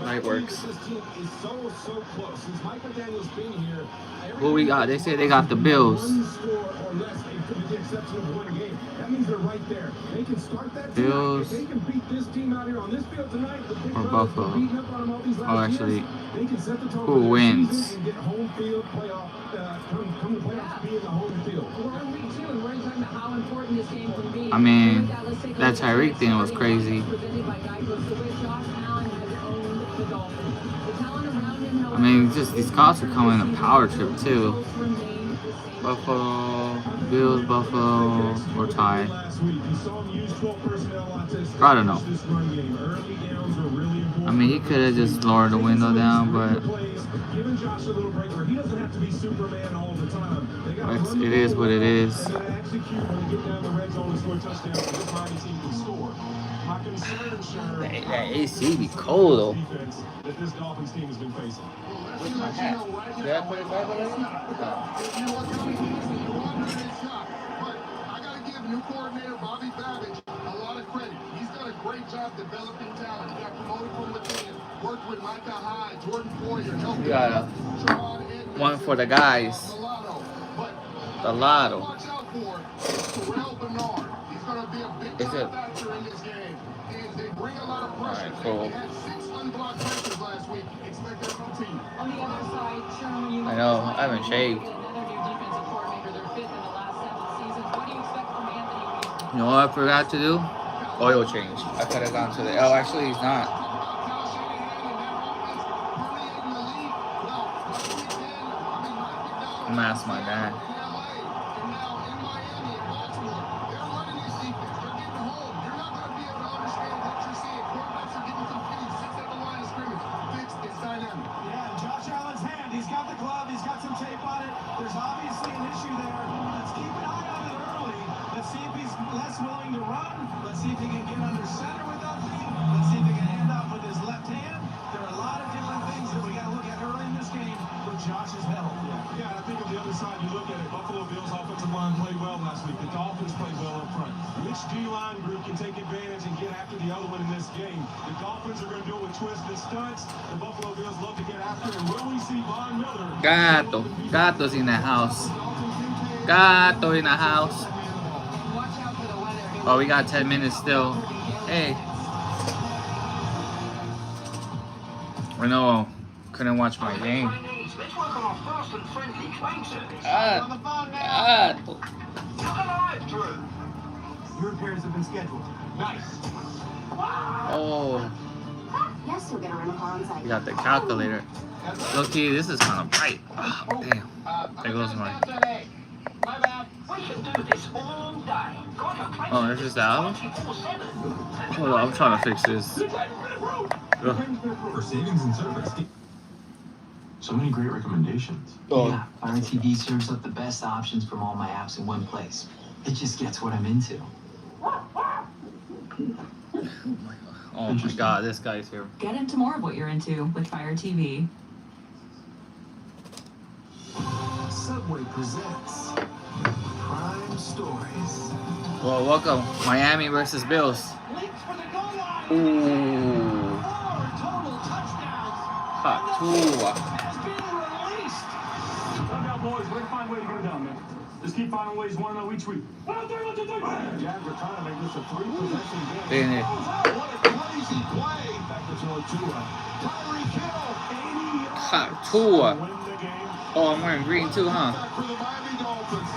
Night works. Who we got? They say they got the Bills. Bills or Buffalo? Oh, actually, who wins? I mean, that Tyreek thing was crazy. I mean, just these costs are coming in a power trip too. Buffalo, Bills, Buffalo, or tie. I don't know. I mean, he could have just lowered the window down, but it is what it is. That AC be cold though. That this Dolphins team has been facing. Did I put it back already? I gotta give new coordinator Bobby Babbage a lot of credit. He's done a great job developing talent. He got promoted from within. Worked with Micah Hyde, Jordan Poyer. We got one for the guys. The lotto. Watch out for Terrell Bernard. He's gonna be a big factor in this game. They bring a lot of pressure. Right, cool. They had 6 unblocked pressures last week. Expect that to continue. On the other side, Sherman, I know, I haven't shaved. You know what I forgot to do? Oil change. I could have gone to the... Oh, actually, he's not. I'm gonna ask my dad. Gato's in the house. Gato in the house. Oh, we got 10 minutes still. Hey. Renault couldn't watch my game. Your repairs have been scheduled. Nice. Oh. Yes, you'll get a rental car on site. We got the calculator. Look-key, this is kind of bright. Oh, damn. There goes my... Oh, this is the album? Hold on, I'm trying to fix this. For savings and service. So many great recommendations. Oh. Yeah, Fire TV serves up the best options from all my apps in one place. It just gets what I'm into. Oh my god, this guy's here. Get into more of what you're into with Fire TV. Subway presents Prime Stories. Well, welcome. Miami versus Bills. Ooh. Hot Tua. Boys, we're find a way to get it done, man. Just keep finding ways, 1-0 each week. 1, 2, 1, 2, 3. Jags are trying to make this a 3-possession game. What a crazy play. Back to Tua. Tyreek Hill. Hot Tua. Oh, I'm wearing green too, huh? For the Miami Dolphins.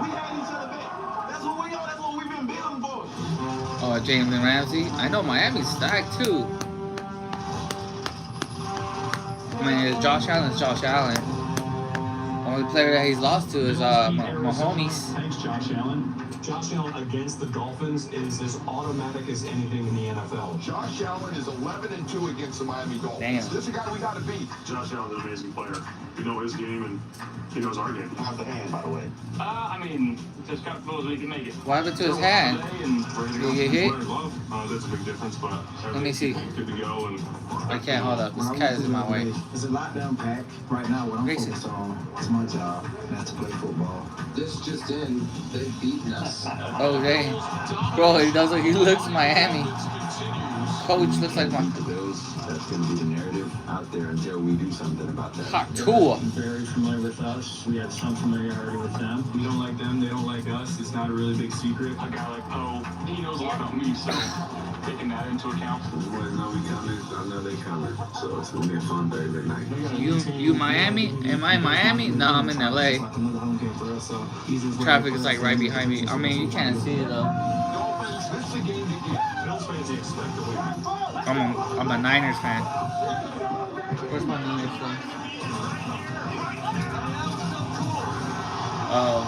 We had each other back. That's what we are. That's what we've been building for. Oh, James and Ramsey. I know Miami's stacked too. I mean, Josh Allen's Josh Allen. Only player that he's lost to is Mahomes. Thanks, Josh Allen. Josh Allen against the Dolphins is as automatic as anything in the NFL. Josh Allen is 11-2 against the Miami Dolphins. Damn. This is a guy we got to beat. Josh Allen's an amazing player. We know his game and he knows our game. How's the hand, by the way? I mean, just got close we can make it. What happened to his hand? Did he get hit? That's a big difference, but let me see. Good to go and I can't hold up. This cat is in my way. It's a lockdown pack. Right now, what I'm focused on is my job, not to play football. This just in, they've beaten us. Oh, dang. Bro, he looks Miami. Coach looks like one. The Bills, that's going to be the narrative out there until we do something about that. Hot tool. Very familiar with us. We had some familiarity with them. We don't like them, they don't like us. It's not a really big secret. A guy like Poe, he knows a lot about me, so taking that into account. The boys know we coming, I know they coming. So it's going to be a fun Thursday night. You Miami? Am I in Miami? No, I'm in LA. Traffic is like right behind me. I mean, you can't see it though. I'm a Niners fan. Where's my Niners fan? Oh.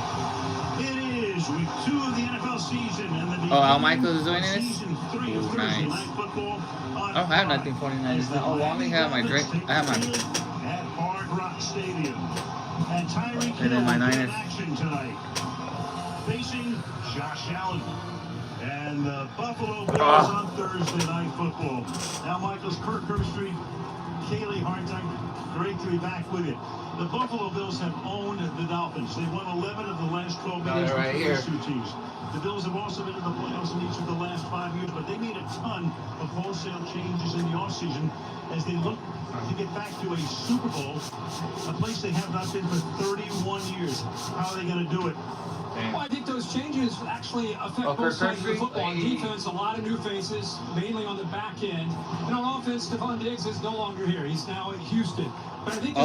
Oh, Al Michaels is doing this? Ooh, nice. I don't have nothing 49ers. Oh, I only have my Drake. I have my. And then my Niners. Facing Josh Allen and the Buffalo Bills on Thursday Night Football. Now, Michaels, Kirk Herbstreit, Kaylee Hartung, great to be back with you. The Buffalo Bills have owned the Dolphins. They've won 11 of the last 12 games right with here. those two teams. The Bills have also been in the playoffs in each of the last 5 years, but they made a ton of wholesale changes in the offseason as they look to get back to a Super Bowl, a place they have not been for 31 years. How are they going to do it? Well, I think those changes actually affect both sides of the football. On defense, a lot of new faces, mainly on the back end. And on offense, Stephon Diggs is no longer here. He's now at Houston. But I think they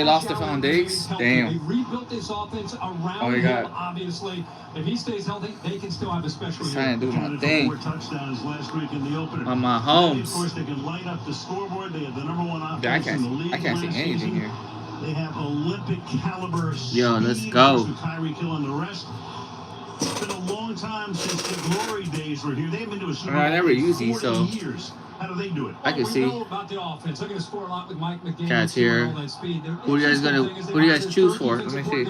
lost Stephon Diggs? Damn. They rebuilt this offense around him, obviously. If he stays healthy, they can still have a special year. Trying to do my thing. 4 touchdowns last week in the opener. On my homes. Of course, they can light up the scoreboard. They have the #1 offense in the league. I can't see anything season. here. They have Olympic caliber speed. Yo, let's go. With Tyreek Hill and the rest. It's been a long time since the glory days were here. They've been to a Super Bowl I never use these, 40 so years. How do they do it? I can see. We know about the offense. They're going to score a lot with Mike McDaniel. Cats here. Who do you guys choose for? Let me see.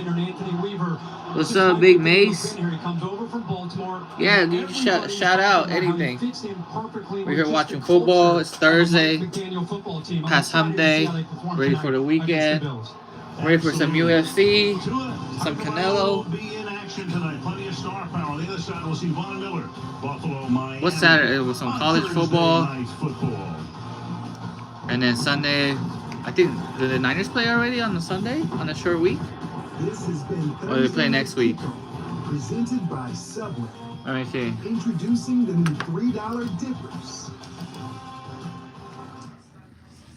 What's up, Big Mace? Yeah, you shout out anything. We're here watching football. It's Thursday. Past hump day. Ready for the weekend. Ready for some UFC. Some Canelo. What's Saturday? It was some college football. And then Sunday, I think, did the Niners play already on the Sunday? On a short week? Or they play next week? Presented by Subway. Let me see. Introducing the new $3 dippers.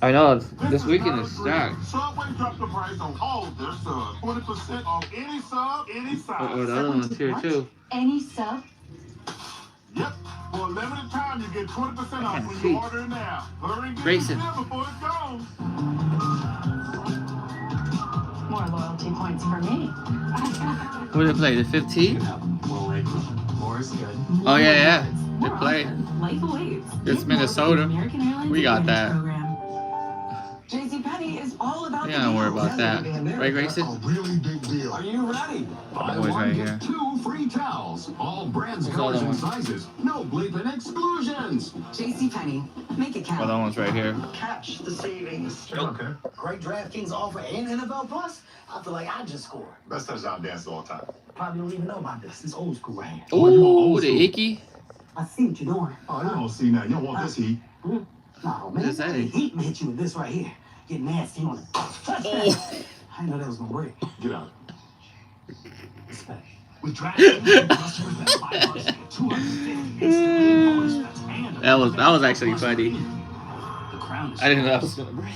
I know, this weekend is stacked. Subway dropped the price on all their subs. 20% off any sub, any size. Oh, the other one's here too. Any sub? Yep. For a limited time, you get 20% off when you order now. Hurry and get Grayson. it before it goes. More loyalty points for me. Who did they play? The 15th? More is good. Oh, yeah. They play. Life awaits. It's Minnesota. We got that. JCPenney is all about Yeah, don't worry about that. Right, Grayson? A really big deal. Are you ready? Buy boy's one, right get here. 2 free towels. All brands, What's the other colors, and one? sizes. No bleeping exclusions. JCPenney. Make it count. Oh, that one's right here. Catch the savings. Okay. Great DraftKings offer and NFL Plus. I feel like I just scored. Best touchdown dance of all time. Probably don't even know about this. It's old school right here. Ooh, the icky. I see what you're doing. Oh, you don't see nothing. You don't want this heat. No, man. What is that? Heat can hit you with this right here. Get nasty on it. Touch that. I didn't know that was gonna break. Get out. Respect. With DraftKings, customers bet $5 get $250 instantly in bonus bets and That was actually funny. The crown is I didn't know that was gonna break.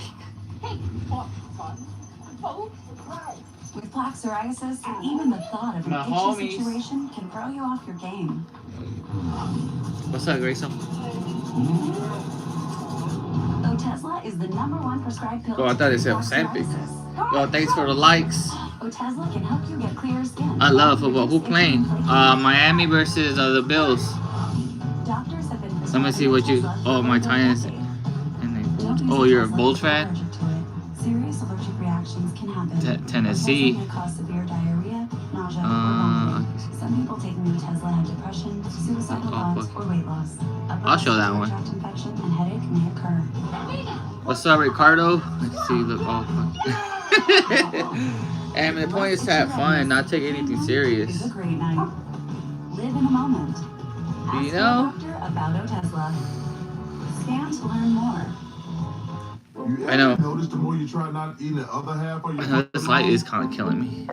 With plaque psoriasis, even the thought of an My itchy homies. situation can throw you off your game. What's up, Grayson? Otezla is the #1 prescribed pill. Oh, I thought it said Ozempic. Yo, thanks for the likes. Otezla can help you get clearer skin. I love football. Who playing? Miami versus the Bills. Doctors have been Let me see what you. Oh, my Titans. And they, oh, you're a Bulls fan? Serious allergic reactions can happen. Tennessee. Otezla can cause severe diarrhea, nausea, or vomiting. Some people taking Otezla have depression, suicidal thoughts, or weight loss. I'll show that one. Tract infection and headache may occur. What's up, Ricardo? Let's see. Look. Oh, fuck. And the point is to have fun, not take anything serious. It's a great night. Live in the moment. Do you Ask know? your doctor about Otezla. Scan to learn more. You I know. ever notice the more you try not eating the other half of your I know foot this light long, is kind of killing me.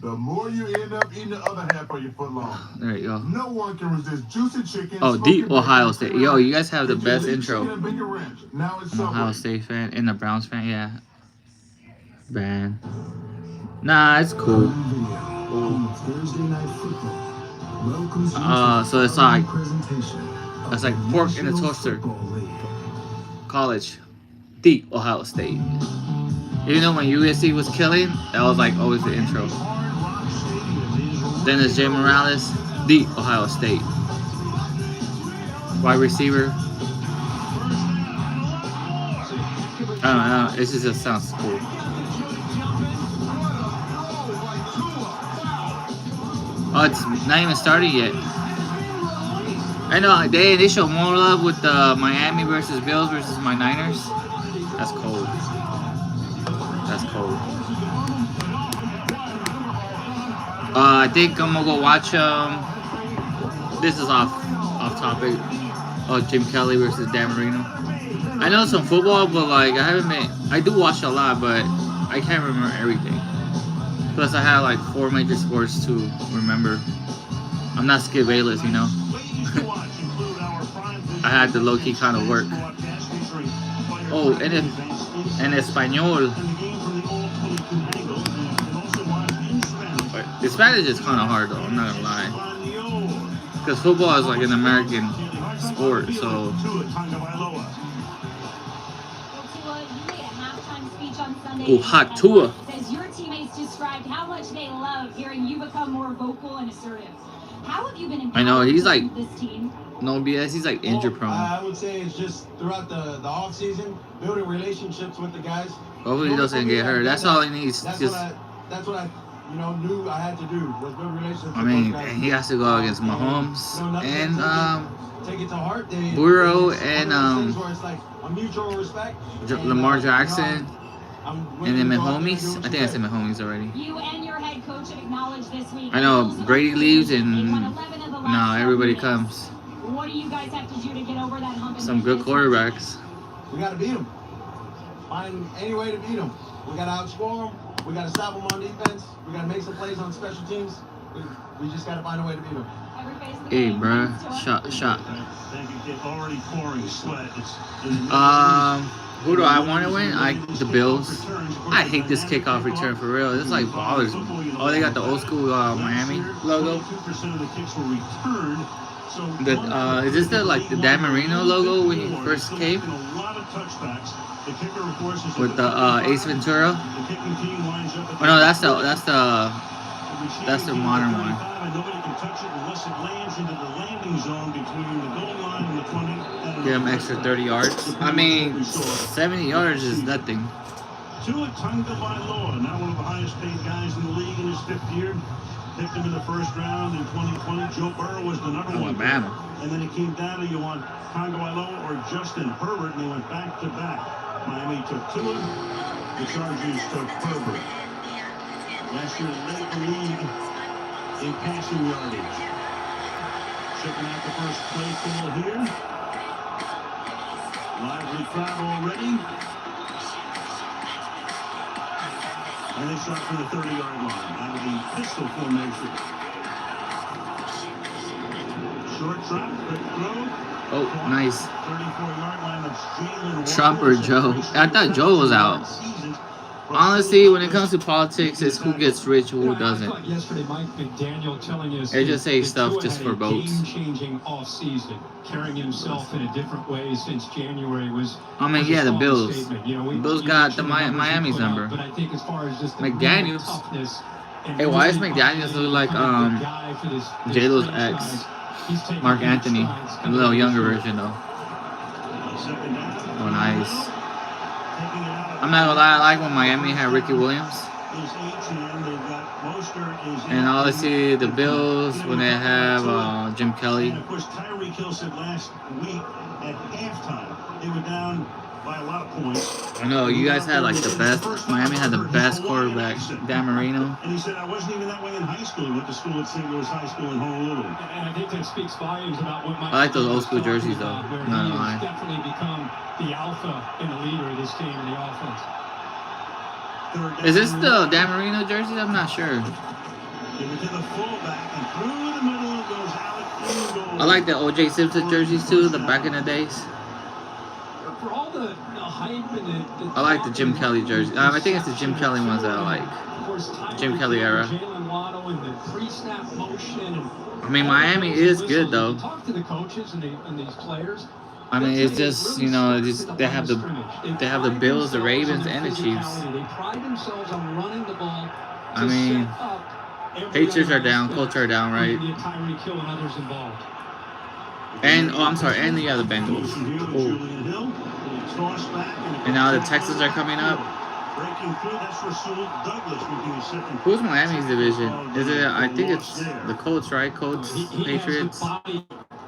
the more you end up eating the other half of your foot long. There you go. No one can resist juicy chicken. Oh, deep smoking Ohio bacon, State. creamy Yo, you ranch. guys have the It's best elite intro. chicken and bacon ranch. Now it's I'm an Ohio Subway. State fan and a Browns fan, yeah. Man. Nah, it's cool. Thursday night football. Welcomes you to So it's like presentation it's like pork in a National toaster. Football League. College. The Ohio State. Even though when USC was killing, that was like always the intro. Then there's Jay Morales, the Ohio State. Wide receiver. I don't know. It just sounds cool. Oh, it's not even started yet. I know they show more love with the Miami versus Bills versus my Niners. That's cold. That's cold. I think I'm gonna go watch this is off topic. Oh, Jim Kelly versus Dan Marino. I know some football, but like I do watch a lot, but I can't remember everything. Plus I have like 4 major sports to remember. I'm not Skip Bayless, you know. I had to low-key kind of work. Oh, en español. The Spanish is kind of hard though, I'm not gonna lie. Because football is like an American sport, so. Oh, hot Tua. Says your teammates described how much they love hearing you become more vocal and assertive. How have you been I know, he's like, this team? no BS, he's like injury prone. I would say it's just throughout the off season, building relationships with the guys. Hopefully he doesn't get hurt. That's all he needs. That's Just, what I knew I had to do was build relationships. I mean, and he has to go against Mahomes and take it to heart. Burrow and where it's like a mutual respect. Lamar Jackson. And then Mahomes. I think I said Mahomes already. You and your head coach have acknowledged this week. I know Brady leaves and now everybody comes. What do you guys have to do to get over that hump? Some good quarterbacks. We got to beat them. Find any way to beat them. We got to outscore them. We got to stop them on defense. We got to make some plays on special teams. We just got to find a way to beat them. Hey, bruh. Shot. Already pouring sweat. Who do I want to win? The Bills. I hate this kickoff return for real. This like bothers me. Oh, they got the old school Miami logo. Is this the Dan Marino logo when he first came? With the Ace Ventura. Oh no, that's the modern one. Give him extra 30 yards. I mean, 70 yards is nothing. Tua Tagovailoa, now one of the highest paid guys in the league in his 5th year. Picked him in the 1st round in 2020. Joe Burrow was the number 1 pick. And then it came down to you want Tagovailoa or Justin Herbert, and they went back to back. Miami took Tua, the Chargers took Herbert. Last year led the league in passing yardage. Checking out the first play call here. Lively crowd already. And they start from the 30-yard line out of the pistol formation. Short trap, quick throw. Oh, nice. 34-yard line of Jalen Trump or Joe? I thought Joe was out. Honestly, when it comes to politics, it's who gets rich, who doesn't. Yesterday, Mike McDaniel telling us they just say stuff just for votes. Game-changing off-season, carrying himself in a different way since January was. I mean, yeah, the Bills. The Bills got the Miami's number. But I think as far as just McDaniels. Hey, why does McDaniels look like J-Lo's ex, Mark Anthony, a little younger version though? Oh, nice. I'm not gonna lie, I like when Miami had Ricky Williams. And obviously the Bills when they have Jim Kelly. And of course, Tyreek Hill said last week at halftime they were down by a lot of points. I know you guys had like the best. Miami had the best quarterback, Dan Marino. And he said, I wasn't even that way in high school. He went to school at St. Louis High School in Honolulu. And I think that speaks volumes about what I like those old school jerseys though. Where Not he gonna lie. has definitely become the alpha and the leader of this team and the offense. Is this the Dan Marino jersey? I'm not sure. Give it to the fullback and through the middle goes Alec Ingold. I like the O.J. Simpson jerseys too, the back in the days. For all the hype and the I like the Jim Kelly jersey. I think it's the Jim Kelly ones that I like. Of course, Jim Kelly era. Jalen Waddle and the pre-snap motion and I mean, Miami is good though. Talk to the coaches and these players. I mean, it's just, you know, just they have the Bills, the Ravens, and the Chiefs. They pride themselves on running the ball. I mean, Patriots are down, Colts are down, right? Tyreek Hill and others involved. And and the other Bengals. Oh. And now the Texans are coming up. Who's Miami's division? Is it? I think it's the Colts, right? Colts, Patriots.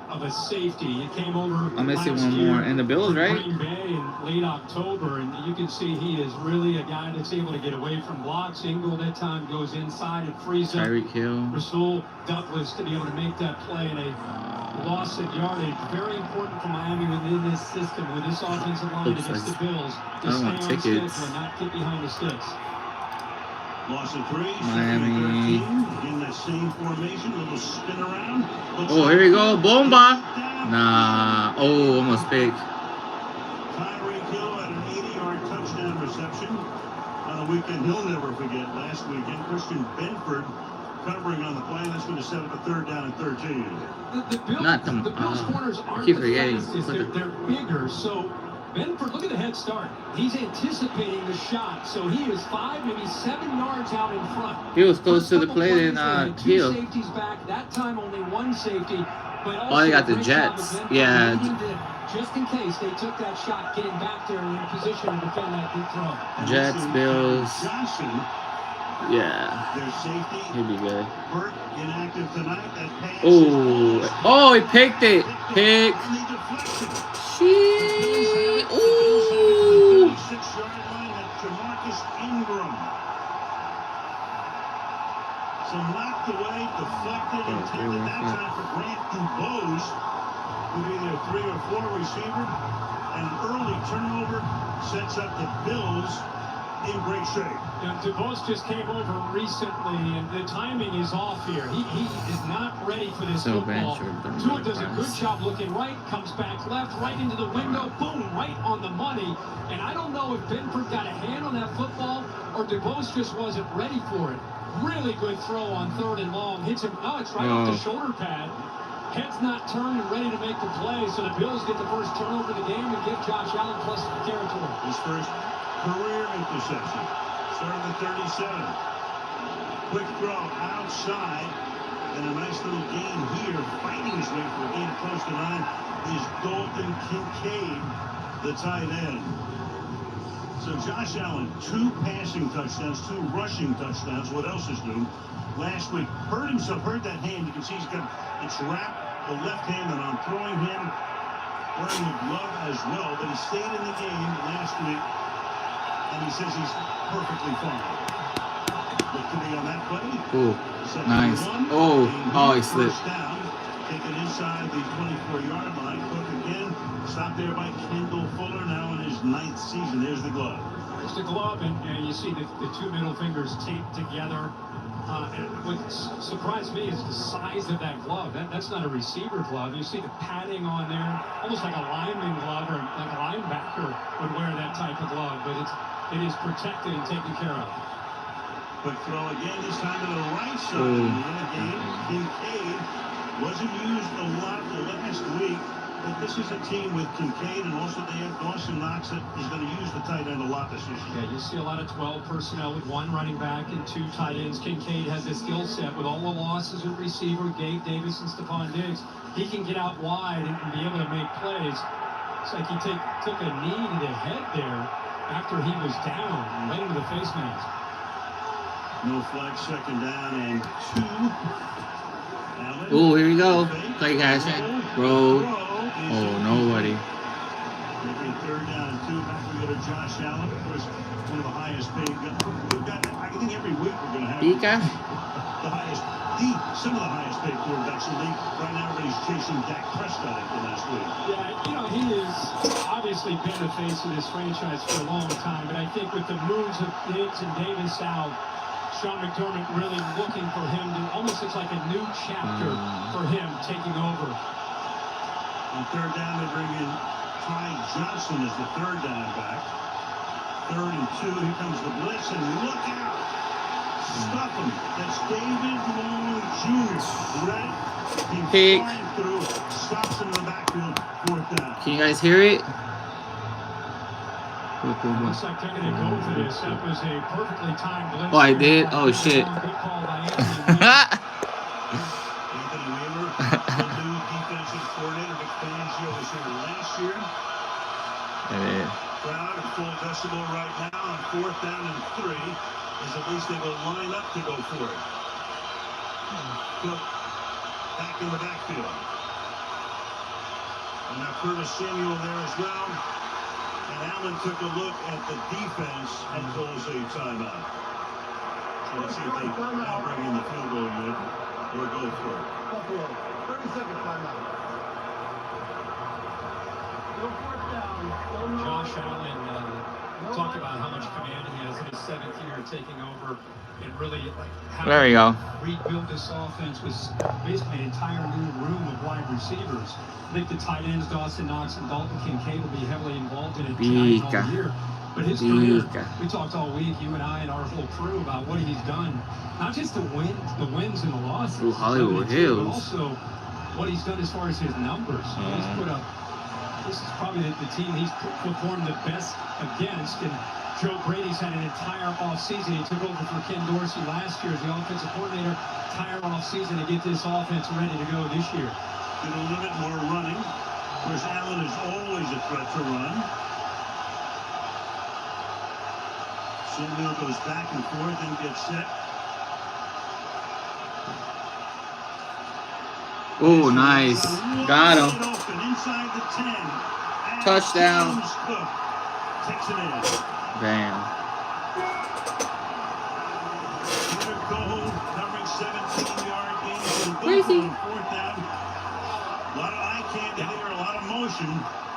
Of a safety, it came over. I'm missing one more, and the Bills, right? Green Bay in late October, and you can see he is really a guy that's able to get away from blocks. Ingold that time goes inside and frees up Tyreek Hill. Rasul Douglas to be able to make that play in a loss of yardage. Very important for Miami within this system, with this offensive line against the Bills to stay on schedule and not get behind the sticks. Loss of 3, Miami. in that same formation, little spin around. Oh, here we go. Bomba. Nah. Oh, almost pick. Tyreek Hill had an 80-yard touchdown reception on a weekend he'll never forget. Last weekend, Christian Benford covering on the play. That's going to set up a 3rd down and 13. The Bills corners aren't keep forgetting. They're bigger, so Benford, look at the head start. He's anticipating the shot, so he is 5, maybe 7 yards out in front. He was close to the play than Hill. Safeties back. That time only 1 safety. But Oh, they got the Jets. Yeah. Just in case they took that shot, getting back there in position to defend that deep throw. Jets, Bills. Johnson, Yeah. their safety. He'd be good. Burt inactive tonight. That pass Oh, he picked it. Pick. on the deflection. She. Ooh. 6-yard line at Jamarcus Ingram. So knocked away, deflected, intended that time for Grant Dubose, who be their 3 or 4 receiver. And an early turnover sets up the Bills in great shape. DeBose just came over recently, and the timing is off here. He is not ready for this football. Tua does a good job looking right, comes back left, right into the window, boom, right on the money. And I don't know if Benford got a hand on that football or DeBose just wasn't ready for it. Really good throw on 3rd and long. Hits him, it's right off the shoulder pad. Head's not turned and ready to make the play, so the Bills get the first turnover of the game and give Josh Allen plus territory. His first career interception. Started at 37. Quick throw outside. And a nice little gain here. Fighting his way for a gain close to 9 is Dalton Kincaid, the tight end. So Josh Allen, 2 passing touchdowns, 2 rushing touchdowns. What else is new? Last week, hurt himself, hurt that hand. You can see it's wrapped the left hand, and I'm throwing him wearing the glove as well. But he stayed in the game last week, and he says he's perfectly fine. Look to be on that play. Ooh, nice. Oh, he slipped. Down, taken inside the 24-yard line. Cook again, stopped there by Kendall Fuller, now in his 9th season. There's the glove. There's the glove, and you see the 2 middle fingers taped together. And what surprised me is the size of that glove. That's not a receiver glove. You see the padding on there, almost like a lineman glove, or like a linebacker would wear that type of glove. But it is protected and taken care of. Quick throw again, this time to the right side. In the game, Kincaid wasn't used a lot last week. But this is a team with Kincaid, and also they have Dawson Knox that is going to use the tight end a lot this year. Yeah, you see a lot of 12 personnel with 1 running back and 2 tight ends. Kincaid has a skill set with all the losses at receiver, Gabe Davis and Stephon Diggs. He can get out wide and be able to make plays. It's like he took a knee to the head there after he was down, right into the face mask. No flag, 2nd down and 2. Oh, here we go. Play action. Roll. Oh, nobody. Making it 3rd down and 2. Back we go to Josh Allen. Of course, one of the highest paid. We've got, I think every week we're going to have the highest, some of the highest paid quarterbacks in the league. Right now, everybody's chasing Dak Prescott after last week. Yeah, you know, he has obviously been the face of this franchise for a long time, but I think with the moves of Diggs and Davis out, Sean McDermott really looking for him to almost looks like a new chapter for him taking over. On 3rd down, they bring in Ty Johnson as the 3rd down back. 3rd and 2. Here comes the blitz, and look out! Stuff him. That's David Long Jr. Ready? He's flying through. Stops him in the backfield. 4th down. Can you guys hear it? Looks like they're going to go for this. That was a perfectly timed blitz. Oh, I did? Oh, shit. Anthony Weaver, the new defensive coordinator. Vic Fangio was here last year. Crowd at full decibel right now on 4th down and 3. As at least they will line up to go for it. Cook back in the backfield. And now Curtis Samuel there as well. And Allen took a look at the defense and calls a timeout. So let's see if they now bring in the field goal unit or go for it. 30-second timeout. Josh Allen talked about how much command he has in his 7th year taking over and really There you go. rebuild this offense with basically an entire new room of wide receivers. I think the tight ends, Dawson Knox and Dalton Kincaid, will be heavily involved in it all year. But his career, we talked all week, you and I and our whole crew, about what he's done. Not just the wins and the losses. Ooh, Hollywood Hills. But also what he's done as far as his numbers. He's put up. This is probably the team he's performed the best against. And Joe Brady's had an entire offseason. He took over for Ken Dorsey last year as the offensive coordinator. Entire offseason to get this offense ready to go this year. Get a little bit more running. Of course, Allen is always a threat to run. Samuel goes back and forth and gets set. Oh, nice. Got him. Inside the 10. Touchdown. Takes it in. Bam. Covering 17-yard gain. Crazy. 4th down. A lot of eye candy there, a lot of motion,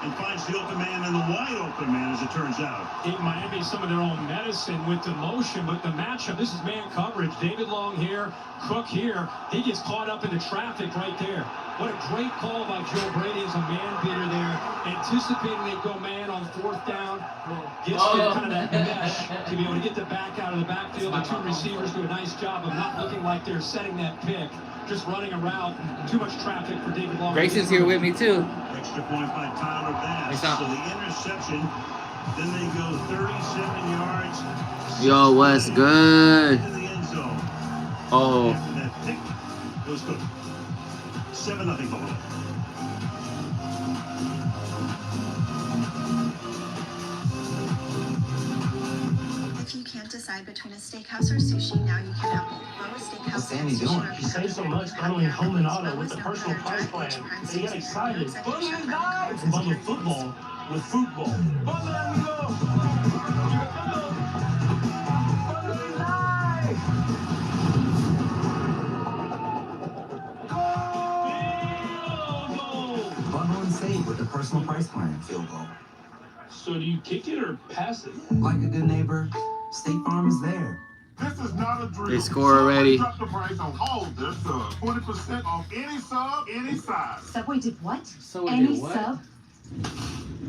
and finds the open man and the wide open man, as it turns out. Miami, some of their own medicine with the motion, but the matchup, this is man coverage. David Long here, Cook here. He gets caught up in the traffic right there. What a great call by Joe Brady as a man beater there. Anticipating they go man on 4th down. Gets to kind of that mesh to be able to get the back out of the backfield. The 2 receivers do a nice job of not looking like they're setting that pick. Just running around. Too much traffic for David Long. Grayson's here with me too. Extra point by Tyler Bass. So the interception. Then they go 37 yards. Yo, what's good? Into the end zone. Oh. After that pick, goes Cook. 7-0 Buffalo. If you can't decide between a steakhouse or sushi, now you can have both. Boa's Steakhouse. What's Andy doing? You saved so much bundling home and auto with the personal price plan. They get excited. Bundling live! Bundle football with football. Bundling live! Bundle and save with the personal price plan. Field goal. So do you kick it or pass it? Like a good neighbor, State Farm is there. This is not a drill. They score already. Drop the price on all their subs. 20% off any sub, any size. Subway did what? Any sub?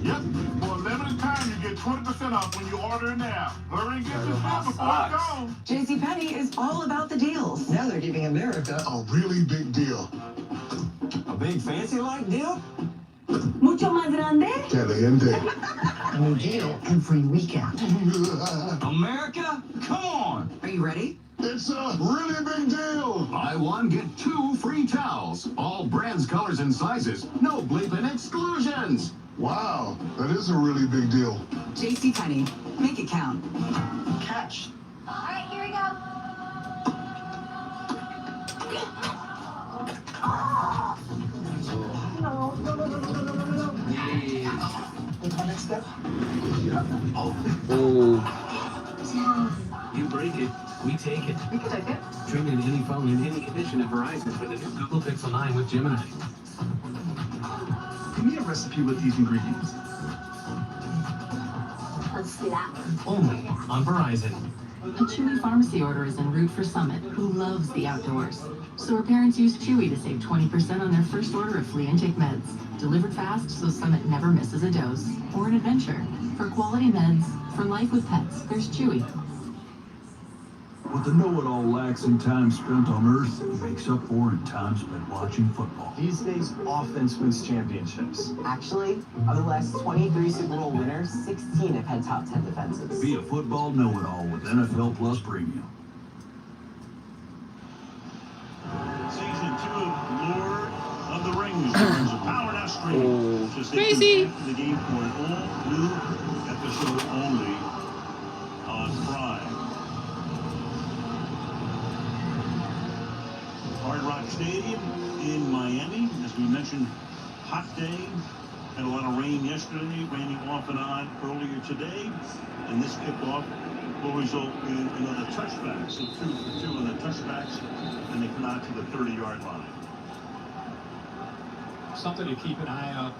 Yep. For a limited time, you get 20% off when you order now. Hurry and get this bill before it's gone. JCPenney is all about the deals. Now they're giving America A really big deal. A big fancy-like deal? mucho más grande. Caliente. A new deal every weekend. America? Come on! Are you ready? It's a really big deal. Buy one, get 2 free towels. All brands, colors, and sizes. No bleeping exclusions. Wow, that is a really big deal. JCPenney, make it count. Catch. All right, here we go. What's my next step? Oh. You break it, we take it. We can take it. Trade in any phone in any condition at Verizon for the new Google Pixel 9 with Gemini. Give me a recipe with these ingredients. Let's do that. Only on Verizon. A Chewy pharmacy order is en route for Summit, who loves the outdoors. So her parents use Chewy to save 20% on their first order of flea intake meds. Delivered fast so Summit never misses a dose or an adventure. For quality meds, for life with pets, there's Chewy. What the know-it-all lacks in time spent on Earth, he makes up for in time spent watching football. These days, offense wins championships. Actually, of the last 23 Super Bowl winners, 16 have had top 10 defenses. Be a football know-it-all with NFL Plus Premium. Season 2 of Lord of the Rings returns to Power Now streaming. Just Crazy. the game for an all-new episode only on Prime. Hard Rock Stadium in Miami, as we mentioned, hot day. Had a lot of rain yesterday, raining off and on earlier today, and this kickoff will result in another touchback. So 2 for 2 on the touchbacks, and they come out to the 30-yard line. Something to keep an eye out.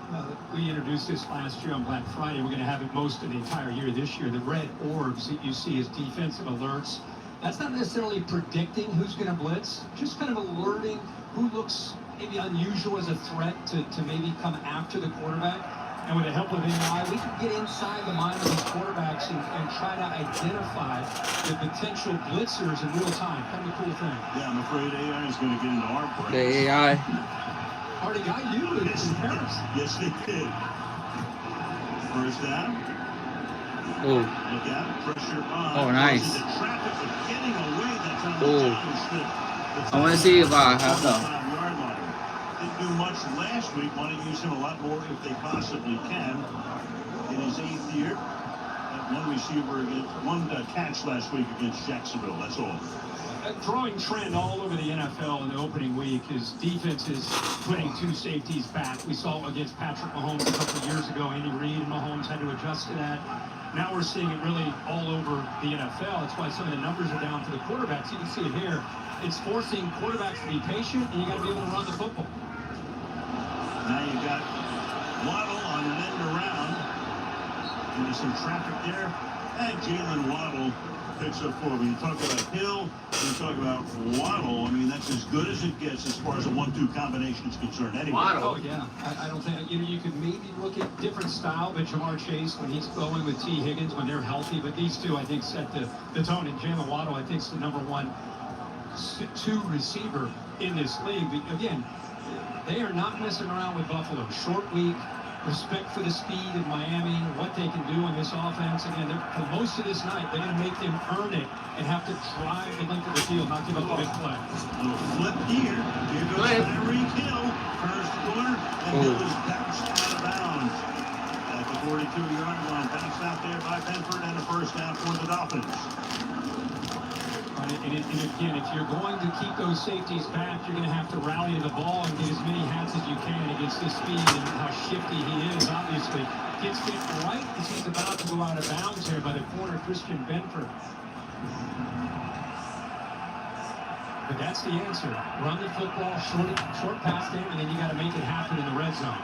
We introduced this last year on Black Friday. We're going to have it most of the entire year this year. The red orbs that you see as defensive alerts. That's not necessarily predicting who's going to blitz, just kind of alerting who looks maybe unusual as a threat to maybe come after the quarterback. And with the help of AI, we can get inside the mind of these quarterbacks and try to identify the potential blitzers in real time. Kind of a cool thing. Yeah, I'm afraid AI is going to get into our brains. The AI. Already got you in Paris. Yes, they did. First down. Oh. Look out, pressure on. Oh, nice. Goes into traffic, but getting away that time. Oh. I want to see if I have the. Didn't do much last week. Want to use him a lot more if they possibly can. In his 8th year, one receiver against one catch last week against Jacksonville. That's all. A growing trend all over the NFL in the opening week is defenses putting 2 safeties back. We saw it against Patrick Mahomes a couple of years ago. Andy Reid and Mahomes had to adjust to that. Now we're seeing it really all over the NFL. That's why some of the numbers are down for the quarterbacks. You can see it here. It's forcing quarterbacks to be patient, and you got to be able to run the football. Now you got Waddle on an end around. Into some traffic there. And Jalen Waddle picks up 4. When you talk about Hill, when you talk about Waddle, I mean, that's as good as it gets as far as a 1-2 combination is concerned. Anyway. Waddle. Oh, yeah. I don't think, you could maybe look at different style, but Jamar Chase, when he's going with T. Higgins, when they're healthy, but these two, I think, set the tone. And Jalen Waddle, I think, is the number 1 2 receiver in this league. But again, they are not messing around with Buffalo. Short week. Respect for the speed of Miami, what they can do in this offense. Again, for most of this night, they're going to make them earn it and have to drive the length of the field, not give up the big play. Little flip here. Here goes Tyreek Hill. First corner, and Hill is bounced out of bounds at the 42-yard line. Bounced out there by Benford, and a first down for the Dolphins. And again, if you're going to keep those safeties back, you're going to have to rally to the ball and get as many hats as you can against this speed and how shifty he is, obviously. Gets hit right as he's about to go out of bounds here by the corner, Christian Benford. But that's the answer. Run the football, short pass game, and then you got to make it happen in the red zone.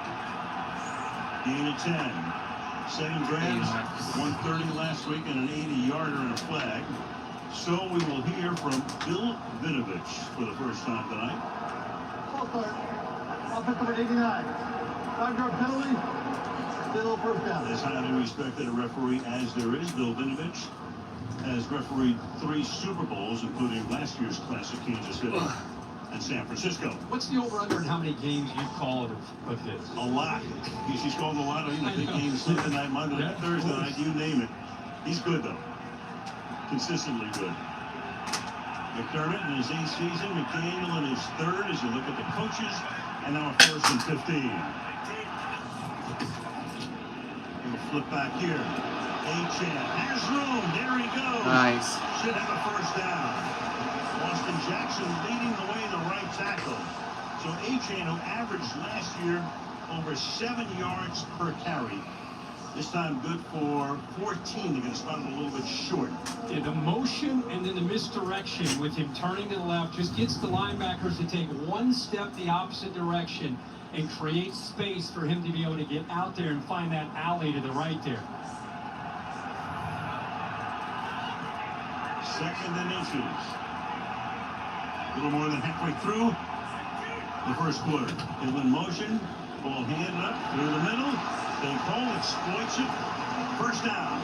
Gain of 10. 7 grabs, 130 last week, and an 80-yarder and a flag. So we will hear from Bill Vinovich for the first time tonight. Offensive number 89. 5-yard penalty. Still first down. As highly respected a referee as there is, Bill Vinovich has refereed 3 Super Bowls, including last year's classic Kansas City and San Francisco. What's the over-under and how many games you've called of this? A lot. He's called a lot of big games Sunday night, Monday night, Thursday night, you name it. He's good, though. Consistently good. McDermott in his 8th season, McDaniel in his 3rd as you look at the coaches, and now a 1st and 15. We'll flip back here. A-Chan has room. There he goes. Nice. Should have a first down. Austin Jackson leading the way, the right tackle. So A-Chan, who averaged last year over 7 yards per carry, This time good for 14. They're going to start it a little bit short. Yeah, the motion and then the misdirection with him turning to the left just gets the linebackers to take one step the opposite direction and create space for him to be able to get out there and find that alley to the right there. Second and inches. A little more than halfway through the first quarter. They win motion. Ball handed up through the middle. They call, exploits it. First down.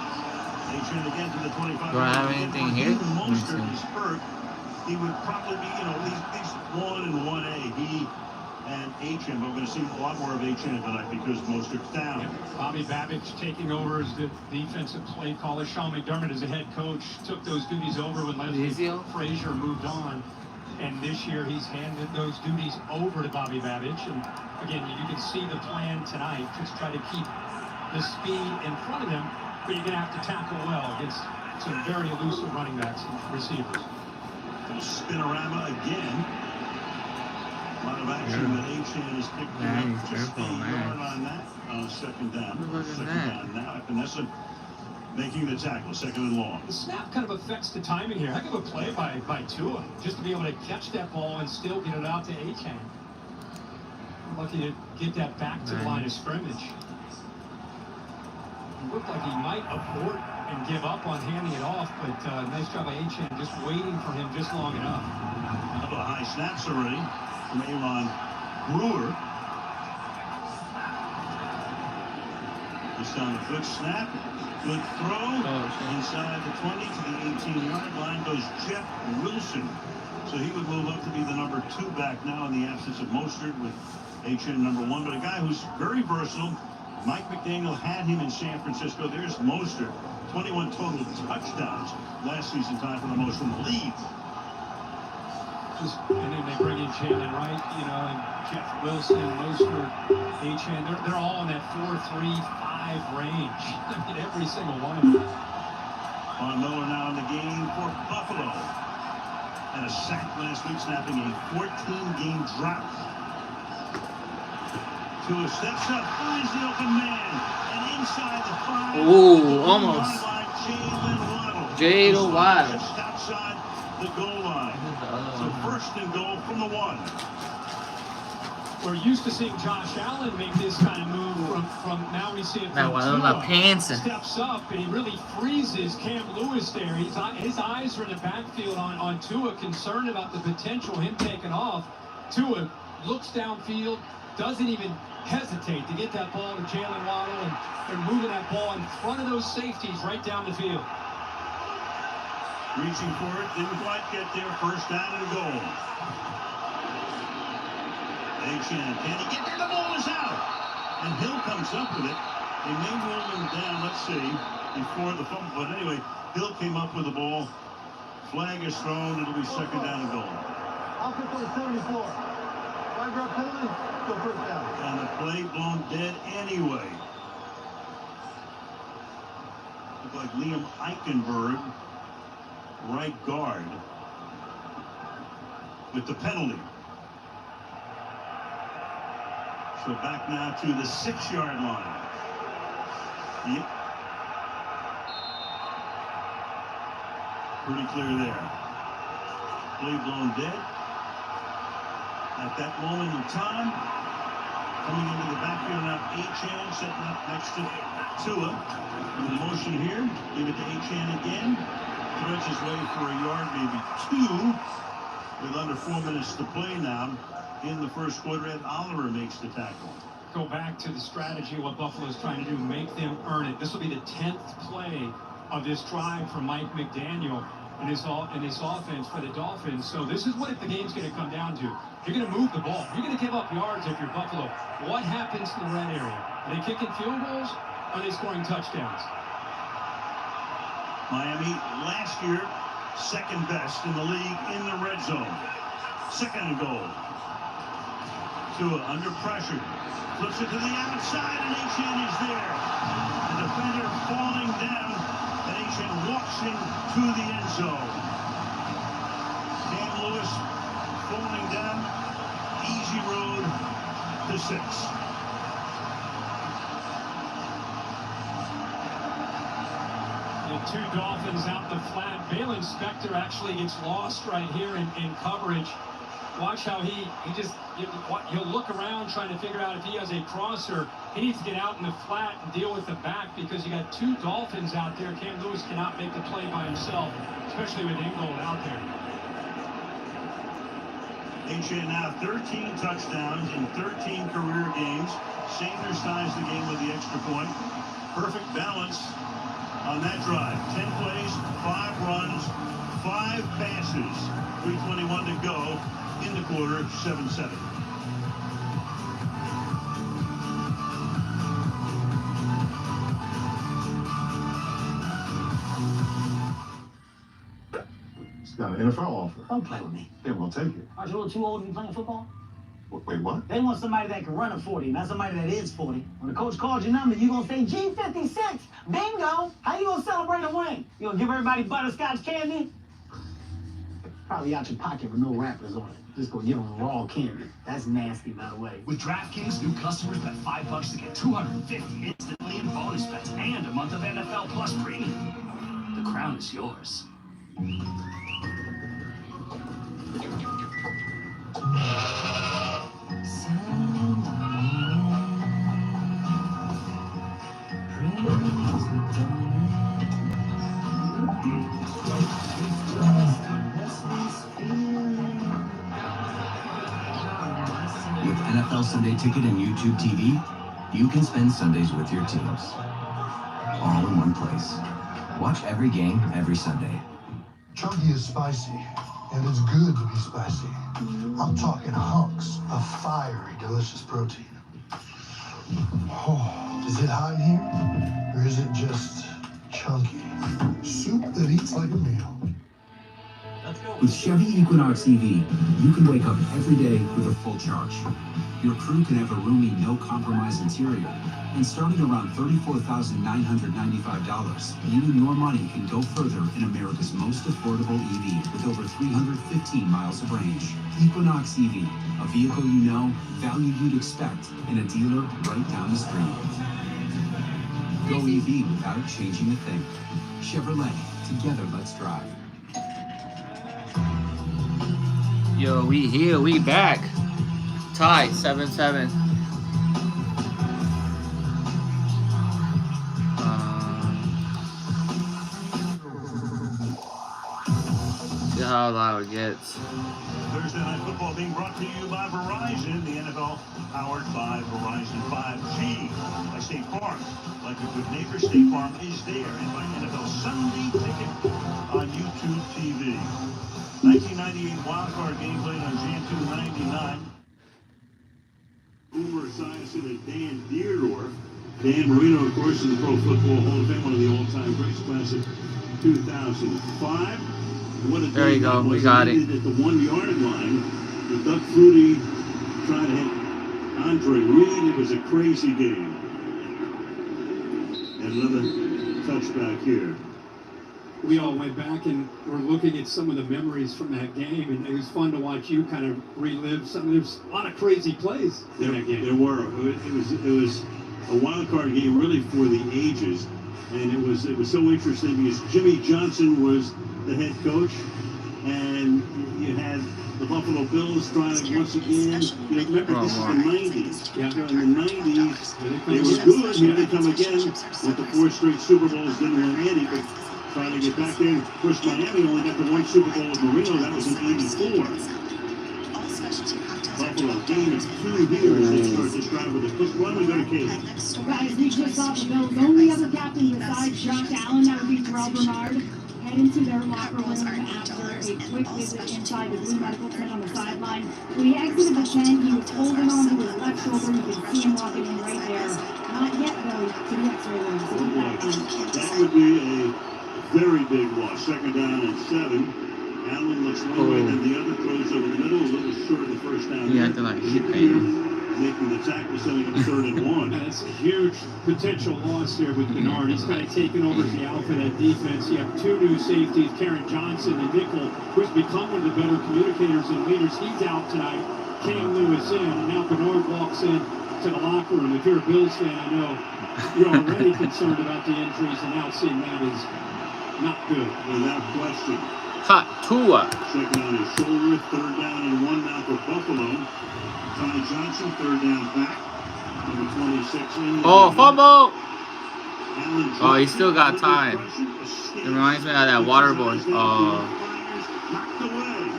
They turn again to the 25. Do I have anything here? Monster is hurt. He would probably be, at least 1 and 1A. He and H.M. But we're going to see a lot more of H.M. tonight because Mostert's down. Yep. Bobby Babbage taking over as the defensive play caller. Sean McDermott as the head coach took those duties over when Leslie Frazier moved on. And this year he's handed those duties over to Bobby Babbage. And again, you can see the plan tonight. Just try to keep the speed in front of them, but you're going to have to tackle well against some very elusive running backs and receivers. Spinorama again. A lot of action that H.N. is picking up. Just a yard on that second down. Second down now. Vanessa making the tackle, second and long. The snap kind of affects the timing here. Heck of a play by Tua, just to be able to catch that ball and still get it out to H.N. Lucky to get that back to the line of scrimmage. It looked like he might abort and give up on handing it off, but nice job by H.N. just waiting for him just long enough. A couple of high snaps already from Elon Brewer. Just on the good snap. Good throw. Inside the 20 to the 18-yard line goes Jeff Wilson. So he would move up to be the number 2 back now in the absence of Mostert with H.N. number 1. But a guy who's very versatile. Mike McDaniel had him in San Francisco. There's Mostert. 21 total touchdowns last season, time for the most in the league. And then they bring in Jalen Wright, and Jeff Wilson, Mostert, H.N. They're all in that 4-3-5 range. I mean, every single one of them. Von Miller now in the game for Buffalo. And a sack last week, snapping a 14-game drought. Tua steps up, finds the open man, and inside the 5. Ooh, almost. Jalen Waddle. Just outside the goal line. So first and goal from the 1. We're used to seeing Josh Allen make this kind of move from now we see it from Tua. Steps up and he really freezes Cam Lewis there. His eyes are in the backfield on Tua, concerned about the potential him taking off. Tua looks downfield, doesn't even hesitate to get that ball to Jalen Waddle and moving that ball in front of those safeties right down the field. Reaching for it, didn't quite get there. First down and goal. H.N. Can he get there? The ball is out. And Hill comes up with it. They may roll him down, let's see, before the fumble. But anyway, Hill came up with the ball. Flag is thrown. It'll be second down and goal. Offense 74. Five-yard penalty, go first down. And the play blown dead anyway. Looked like Liam Eichenberg, right guard, with the penalty. So back now to the 6-yard line. Yep. Pretty clear there. Play blown dead. At that moment in time, coming into the backfield now, H.N. setting up next to Tua. In the motion here, give it to H.N. again. Threads his way for a yard, maybe 2, with under 4 minutes to play now. In the first quarter, Ed Oliver makes the tackle. Go back to the strategy, what Buffalo's trying to do, make them earn it. This will be the 10th play of this drive from Mike McDaniel and his offense for the Dolphins. So this is what the game's going to come down to. You're going to move the ball. You're going to give up yards if you're Buffalo. What happens in the red area? Are they kicking field goals? Or are they scoring touchdowns? Miami last year, second best in the league in the red zone. Second and goal. Tua under pressure. Flips it to the outside, and H.N. is there. The defender falling down, and H.N. walks into the end zone. Cam Lewis falling down. Easy road to 6. The two Dolphins out the flat. Balen Spector actually gets lost right here in coverage. Watch how he'll look around trying to figure out if he has a crosser. He needs to get out in the flat and deal with the back because you got two Dolphins out there. Cam Lewis cannot make the play by himself, especially with Ingold out there. HA now 13 touchdowns in 13 career games. Sanders ties the game with the extra point. Perfect balance on that drive. 10 plays, 5 runs, 5 passes. 3:21 to go in the quarter, 7-7. It's got an NFL offer. Don't play with me. Then we'll take it. Aren't you a little too old to be playing football? Wait, what? They want somebody that can run a 40, not somebody that is 40. When the coach calls your number, you gonna say G56. Bingo! How you gonna celebrate a win? You gonna give everybody butterscotch candy? Probably out your pocket with no wrappers on it. Just gonna give them raw candy. That's nasty, by the way. With DraftKings, new customers bet $5 to get $250 instantly in bonus bets and a month of NFL Plus premium. The crown is yours. With NFL Sunday Ticket and YouTube TV, you can spend Sundays with your teams. All in one place. Watch every game, every Sunday. Chunky is spicy, and it's good to be spicy. I'm talking hunks of fiery, delicious protein. Oh, is it hot in here? Or is it just chunky? Soup that eats like a meal. With Chevy Equinox EV, you can wake up every day with a full charge. Your crew can have a roomy, no-compromise interior. And starting around $34,995, you and your money can go further in America's most affordable EV with over 315 miles of range. Equinox EV, a vehicle you know, value you'd expect, in a dealer right down the street. Go EV without changing a thing. Chevrolet, together let's drive. Yo, we here, we back. Tied, 7-7. See how loud it gets. Thursday Night Football being brought to you by Verizon. The NFL powered by Verizon 5G. By State Farm. Like a good neighbor, State Farm is there. And by NFL Sunday Ticket on YouTube TV. 1998 wildcard game played on Jan 299. Boomer Esiason and Dan Dierdorf. Dan Marino, of course, in the Pro Football Hall of Fame, one of the all-time greats, class of 2005. There you go, we got it. At the 1-yard line, with Doug Flutie trying to hit Andre Reed. It was a crazy game. And another touchback here. We all went back and were looking at some of the memories from that game, and it was fun to watch you kind of relive some. There's a lot of crazy plays in that game. There were. It was a wild card game, really for the ages, and it was so interesting because Jimmy Johnson was the head coach, and you had the Buffalo Bills trying to once again. Remember, this is the 90s. Yeah. In the 90s, they were good. Here they come again with the 4 straight Super Bowls. Didn't win any, but trying to get back there. Of course, Miami only got the 1 Super Bowl with Marino. That was in '84. Buffalo gain of 2 here as they start this drive with a quick run. We go to Caleb. Guys, we just saw the Bills' only other captain besides Josh Allen, that would be Terrell Bernard, head into their locker room after a quick visit inside with Lou Michaelson on the sideline. When he exited the tent, he was holding on to his left shoulder. You can see him walking in right there. Not yet, though, to the X-ray room. So that would be a very big loss. 2nd down and 7. Allen looks one way, then the other throws over the middle, a little short of the first down. Yeah, I feel like he's making the tackle, setting up 3rd and 1. That's a huge potential loss here with Bernard. He's kind of taken over the alpha of that defense. You have 2 new safeties, Karen Johnson and Nickel, who's become one of the better communicators and leaders. He's out tonight. Cam Lewis in, and now Bernard walks in to the locker room. If you're a Bills fan, I know you're already concerned about the injuries, and now seeing that is not good. Without question. Hot Tua. Second on his shoulder, third down and 1 now for Buffalo. Ty Johnson, third down back. Number 26 in. Oh, fumble! Oh, he still got time. It reminds me of that water boy. Oh. Knocked away.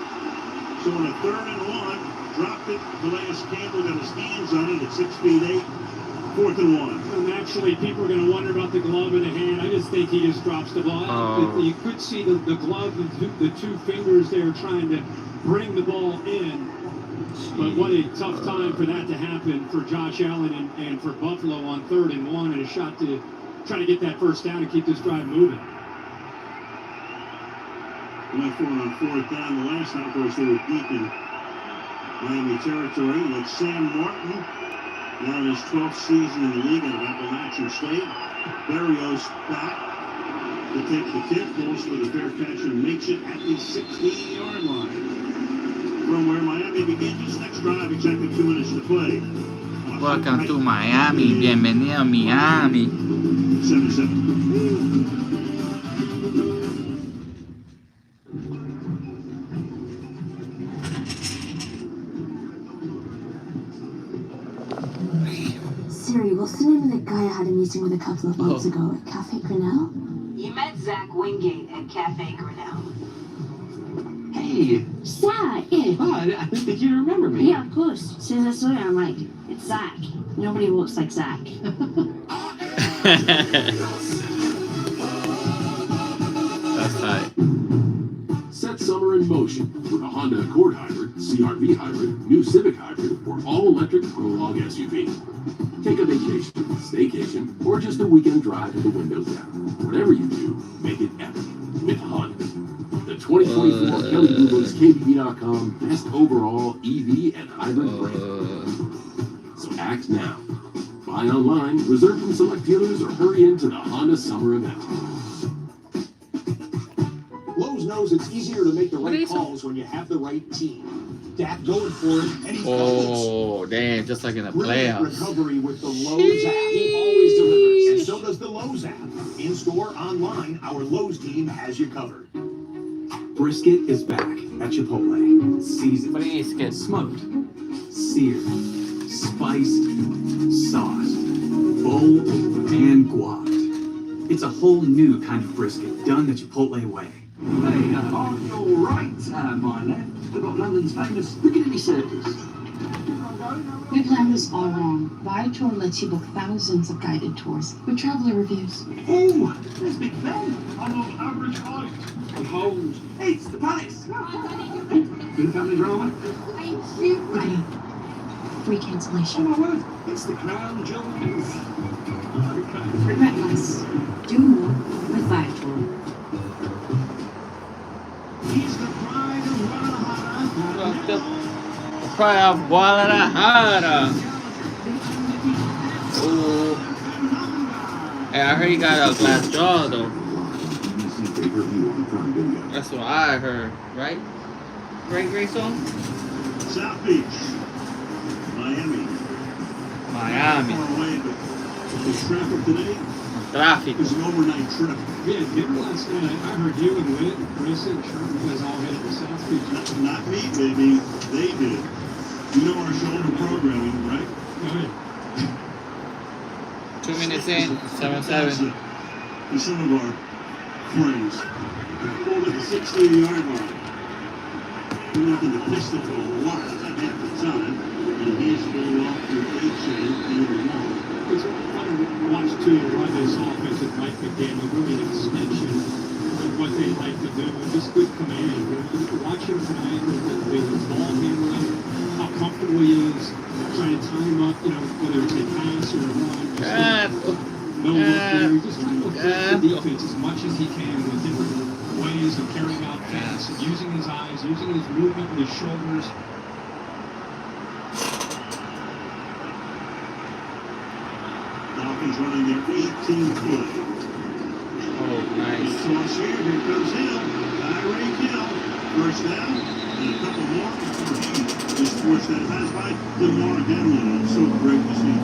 So on a 3rd and 1, dropped it. Calais Campbell got his hands on it at 6 feet 8. 4th and 1. And actually, people are going to wonder about the glove in the hand. I just think he just drops the ball. You could see the glove, the 2 fingers there trying to bring the ball in. But what a tough time for that to happen for Josh Allen and for Buffalo on 3rd and 1 and a shot to try to get that first down and keep this drive moving. Went for it on 4th down. The last outburst they were deep in Miami territory with Sam Martin. Now in his 12th season in the league out of Appalachian State. Berrios back to take the kick, goes for the fair catch and makes it at the 16-yard line. From where Miami began this next drive, exactly 2 minutes to play. Welcome to Miami. Bienvenido a Miami. 7-7. Siri, what's the name of the guy I had a meeting with a couple of months ago at Cafe Grinnell? You met Zach Wingate at Cafe Grinnell. Hey. Zach, yeah. Oh, I didn't think you remember me. Yeah, of course. As soon as I saw you, I'm like, it's Zach. Nobody looks like Zach. That's tight. Set summer in motion with a Honda Accord Hybrid, CR-V Hybrid, new Civic Hybrid, or all-electric Prologue SUV. Take a vacation, staycation, or just a weekend drive with the windows down. Whatever you do, make it epic with Honda. The 2024 Kelly Blue Books KBB.com Best Overall EV and Hybrid brand. So act now. Buy online, reserve from select dealers, or hurry into the Honda Summer event. Lowe's knows it's easier to make the right calls when you have the right team. Dak going for it, and he's Oh, damn, just like in the brilliant playoffs. recovery with the Lowe's app. He always delivers, and so does the Lowe's app. In store, online, our Lowe's team has you covered. Brisket is back at Chipotle. Seasoned, Brisket. smoked, seared, spiced, sauced, bold, and guapped. It's a whole new kind of brisket done the Chipotle way. Hey, on your right, my left, we've got London's famous Piccadilly Circus. We planned this all wrong. Viator lets you book thousands of guided tours with traveler reviews. Oh, there's Big Ben. I'm of average height. Behold, it's the palace. Good family drama. Okay. Free cancellation. Oh my word, it's the crown jewels. Regret less. Do more with Viator. He's the pride of Guadalajara. The pride of Guadalajara. Oh. Hey, I heard he got a glass jaw though. That's what I heard, right? Great song? South Beach, Miami. Miami. Far away, but the traffic today Traffic. is an overnight trip. Yeah, didn't last night. I heard you and Whit, Grayson, Sherman, you guys all headed to South Beach. Not me, baby. They did. You know our shoulder programming, right? Oh, yeah. 2 minutes in, 7-7. And some of our friends pulled at the 60-yard line. We went to the pistol for a lot at half the time, and he's going off to A-chain and one. It's fun to watch too, run this offense with Mike McDaniel, really an extension of what they like to do. Just good command. Watch him tonight with the ball handling, how comfortable he is, trying to time up, whether it's a pass or a run. No look there. Just trying to affect the defense as much as he can with different ways of carrying out pass, using his eyes, using his movement with his shoulders. Dolphins running their 18th play. Oh, nice. Toss here comes Hill. Tyreek Hill. First down, and a couple more. Just forced that pass by DeMar Hamlin. So great to see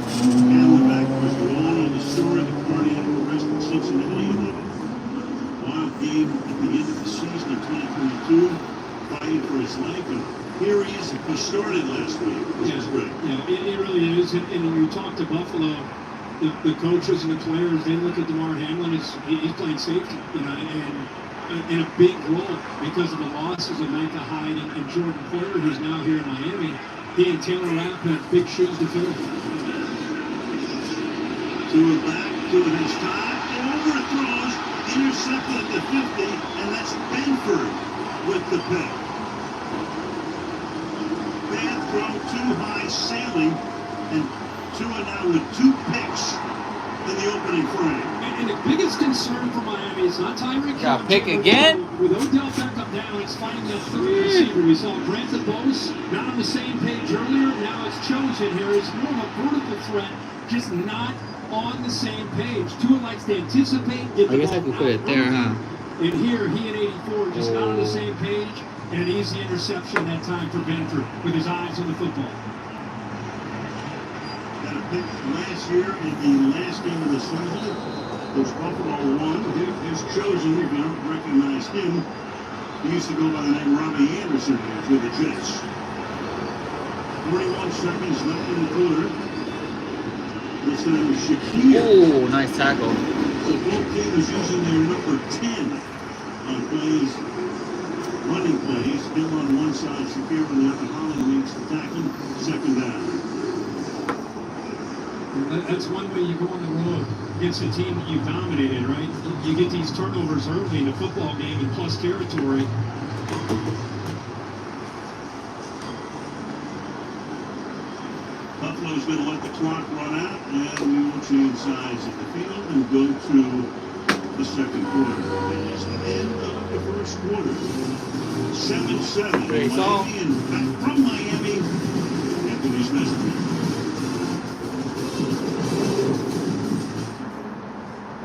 Hamlin back was the one on the story of the cardiac arrest in Cincinnati. Wow. game at the end of the season of 2022, fighting for his life. And here he is. He started last week, which is great. Yeah, it really is. And when you talk to Buffalo, the coaches and the players, they look at DeMar Hamlin as he's playing safety, you know, and in a big role because of the losses of Micah Hyde and Jordan Poyer, who's now here in Miami. He and Taylor Rapp have big shoes to fill. Tua back, Tua has time, overthrows, intercepted at the 50, and that's Benford with the pick. Bad throw, too high, sailing, and Tua now with 2 picks in the opening frame. And the biggest concern for Miami is not Tyreek Hill. Got pick again? With Odell Beckham down, it's finding that third receiver. We saw Brandon Bose not on the same page earlier. Now it's chosen here. It's more of a vertical threat, just not on the same page. Tua likes to anticipate. I guess I could put it there, huh? And here, he and 84 just not on the same page. And an easy interception that time for Benford with his eyes on the football. Got a pick last year in the last game of the season. Coach Buffalo won. Is chosen. If you don't recognize him, he used to go by the name Robbie Anderson with the Jets. 41 seconds left in the quarter. This time is Shaquille. Oh, nice tackle. So both teams using their number 10 on plays, running plays. Hill on one side, Shaquille on the other. Holland makes the tackle. Second down. That's one way you go on the road against a team that you've dominated, right? You get these turnovers early in a football game in plus territory. Buffalo's going to let the clock run out, and we will change sides of the field and go to the second quarter. It is the end of the first quarter. 7-7. Miami, and back from Miami after these messages.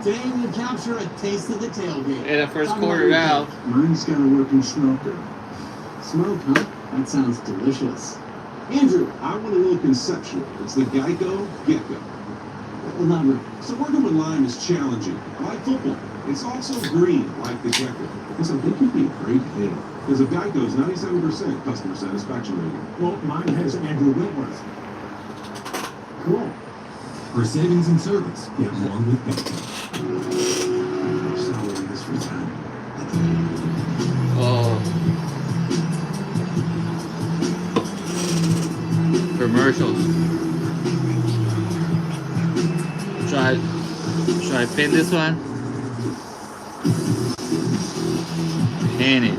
Today we'll capture a taste of the tailgate. In the first quarter now. Mine's got to work in smoker. Smoke, huh? That sounds delicious. Andrew, I want a little conceptual. It's the Geico Gecko. Well, not really. So working with Lime is challenging, like football. It's also green, like the Gecko. And so they could be a great fit. Because of Geico's 97% customer satisfaction rating. Well, mine has Andrew Whitworth. Cool. For savings and service, get more with Geico. Salary is for time. Oh. Commercials. Should I pin this one? Pin it.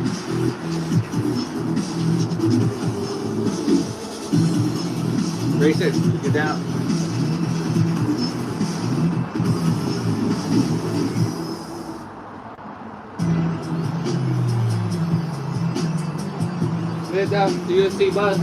Race it. Get down. Get down. The UFC bus.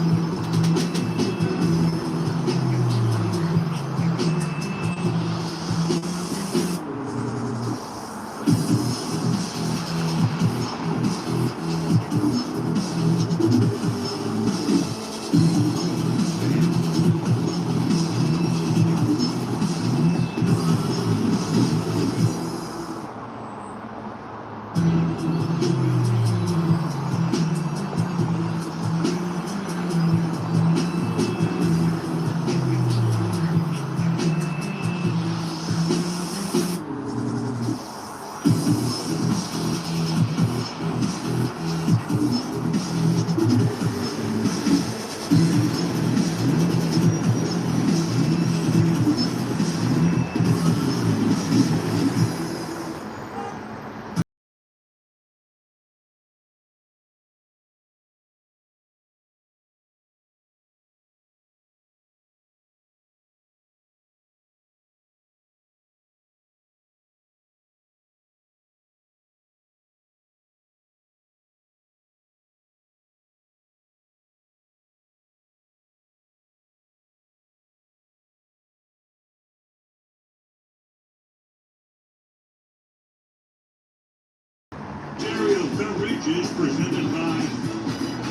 Ontario beverage is presented by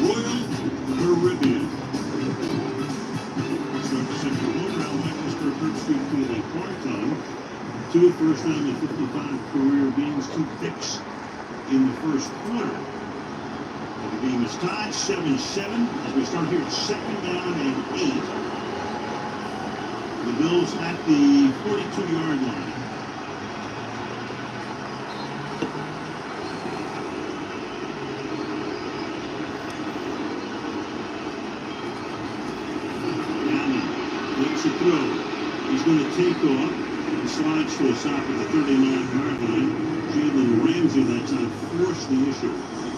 Royal Caribbean. Start the second quarter. Al Michaels for Third Street PA part-time. Tua first time in 55 career games, 2 picks in the first quarter. The game is tied 7-7 as we start here at 2nd down and 8. The Bills at the 42-yard line. Makes a throw. He's going to take off and slides to a stop at the 39-yard line. Jalen Ramsey that time forced the issue.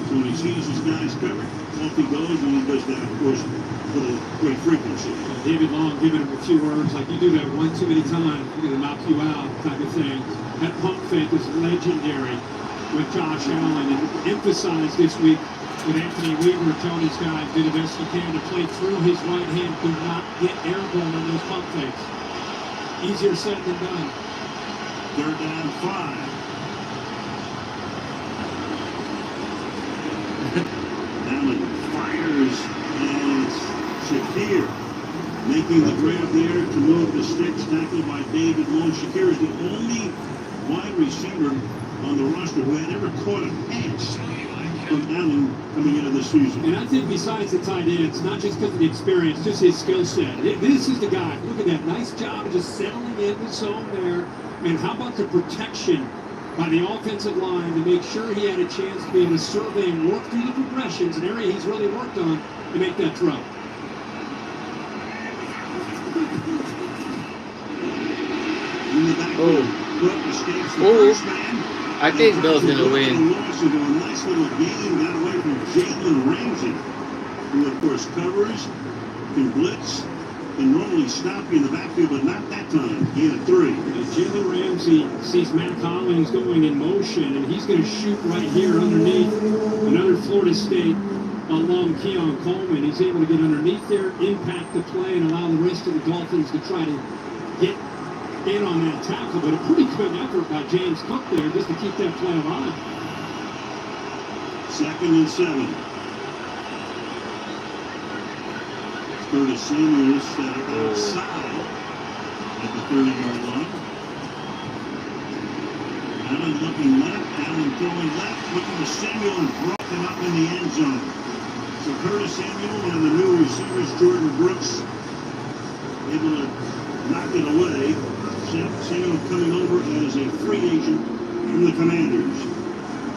So when he sees his guys covered, off he goes, and he does that, of course, with a great frequency. David Long giving him a few words like, you do that one too many times, we're going to knock you out, type of thing. That pump fake is legendary with Josh Allen, and emphasized this week with Anthony Weaver. Tony's guys do the best you can to play through his right hand, do not get airborne on those pump fakes. Easier said than done. 3rd down 5. Allen fires, and it's Shakir making the grab there to move the sticks, tackled by David Long. Shakir is the only wide receiver on the roster who had ever caught a pass from Allen coming into the season. And I think besides the tight ends, not just because of the experience, just his skill set. This is the guy. Look at that. Nice job of just settling in the zone there. And how about the protection by the offensive line to make sure he had a chance to be able to survey and work through the progressions, an area he's really worked on to make that throw. In the backfield, Cook escapes the first man. I think Bill's going to win. A nice little gain got away from Jalen Ramsey, who of course covers, can blitz, can normally stop you in the backfield, but not that time. He had a 3. Jalen Ramsey sees Matt Collins going in motion, and he's going to shoot right here underneath another Florida State alum, Keon Coleman. He's able to get underneath there, impact the play, and allow the rest of the Dolphins to try to get in on that tackle. But a pretty good effort by James Cook there just to keep that play alive. 2nd and 7. Curtis Samuels set it outside at the 30-yard line. Allen looking left, Allen throwing left, looking to Samuel and brought him up in the end zone. So Curtis Samuel and the new receivers, Jordan Brooks, able to knock it away. Samuel coming over as a free agent from the Commanders.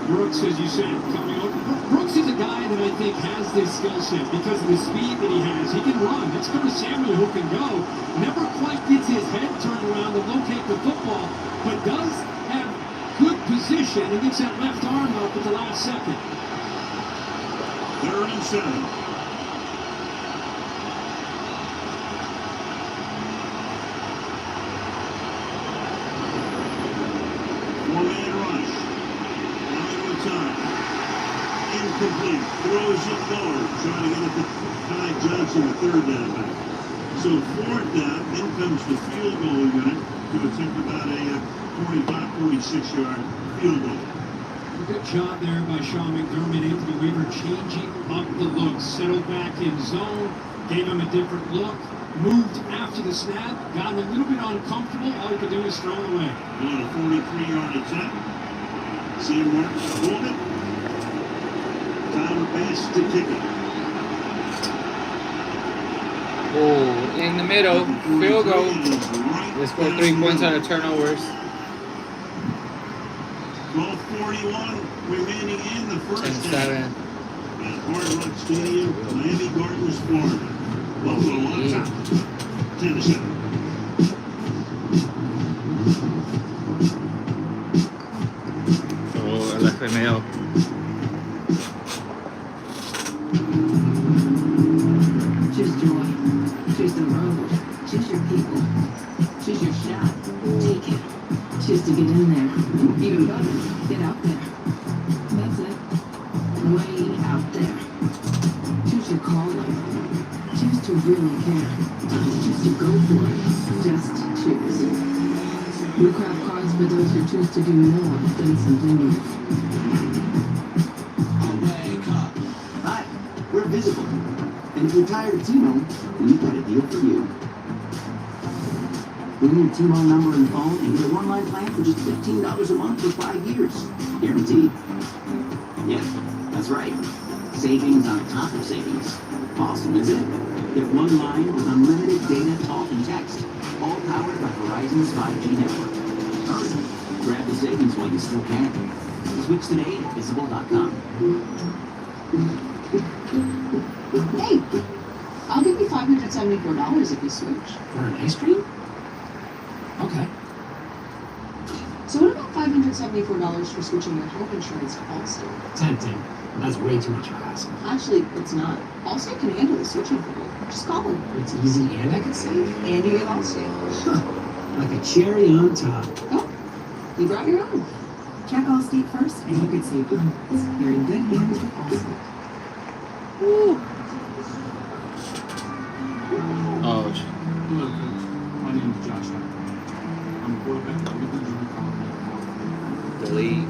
Brooks, as you said, coming over. Brooks is a guy that I think has this skill set because of the speed that he has. He can run. It's Curtis Samuel who can go. Never quite gets his head turned around to locate the football, but does have good position and gets that left arm up at the last second. 3rd and 7. Four-man rush. Hollywood time. Incomplete. Throws it lower. Trying to get it to Ty Johnson, the 3rd down back. So 4th down. In comes the field goal unit to attempt about a 45-46-yard field goal. Good job there by Sean McDermott. Anthony Weaver changing up the look. Settled back in zone. Gave him a different look. Moved after the snap. Got a little bit uncomfortable. All he could do is throw it away. On a 43-yard attempt. Sam Martin hold it. Tyler Bass to kick it. Oh, in the middle. Field goal. They scored 3 points on the turnovers. 12:41 remaining in the first half. 10-7. At Hard Rock Stadium, Miami Gardens, Florida. Buffalo on top. 10-7. Oh, el FMO. Choose joy. Choose the road. Choose your people. Choose your shot. Take it. Choose to get in there. Even better, get out there. That's it. Way out there. Choose your calling. Choose to really care. Choose to go for it. Just choose. We craft cards for those who choose to do more than simply move. Hi, we're Visible. And if you're tired of T-Mobile, we've got a deal for you. We need a T-Mobile number and phone and get a one-line plan for just $15 a month for 5 years. Guaranteed. Yep, that's right. Savings on top of savings. Awesome, isn't it? Get one line with unlimited data, talk, and text. All powered by Verizon's 5G network. Hurry, grab the savings while you still can. Switch today at visible.com. Hey, I'll give you $574 if you switch. For an ice cream? Okay. So what about $574 for switching your health insurance to Allstate? Tempting. That's way too much of a hassle. Actually, it's not. Allstate can handle the switching for you. Just call them. It's easy and I can save. And you get Allstate. Like a cherry on top. Oh, you brought your own. Check Allstate first and you could save hundreds. You're in good hands with Allstate. Woo. Oh. Hello, Coach. My name is Josh Allen. I'm a quarterback for the Missouri Colorado. Delete.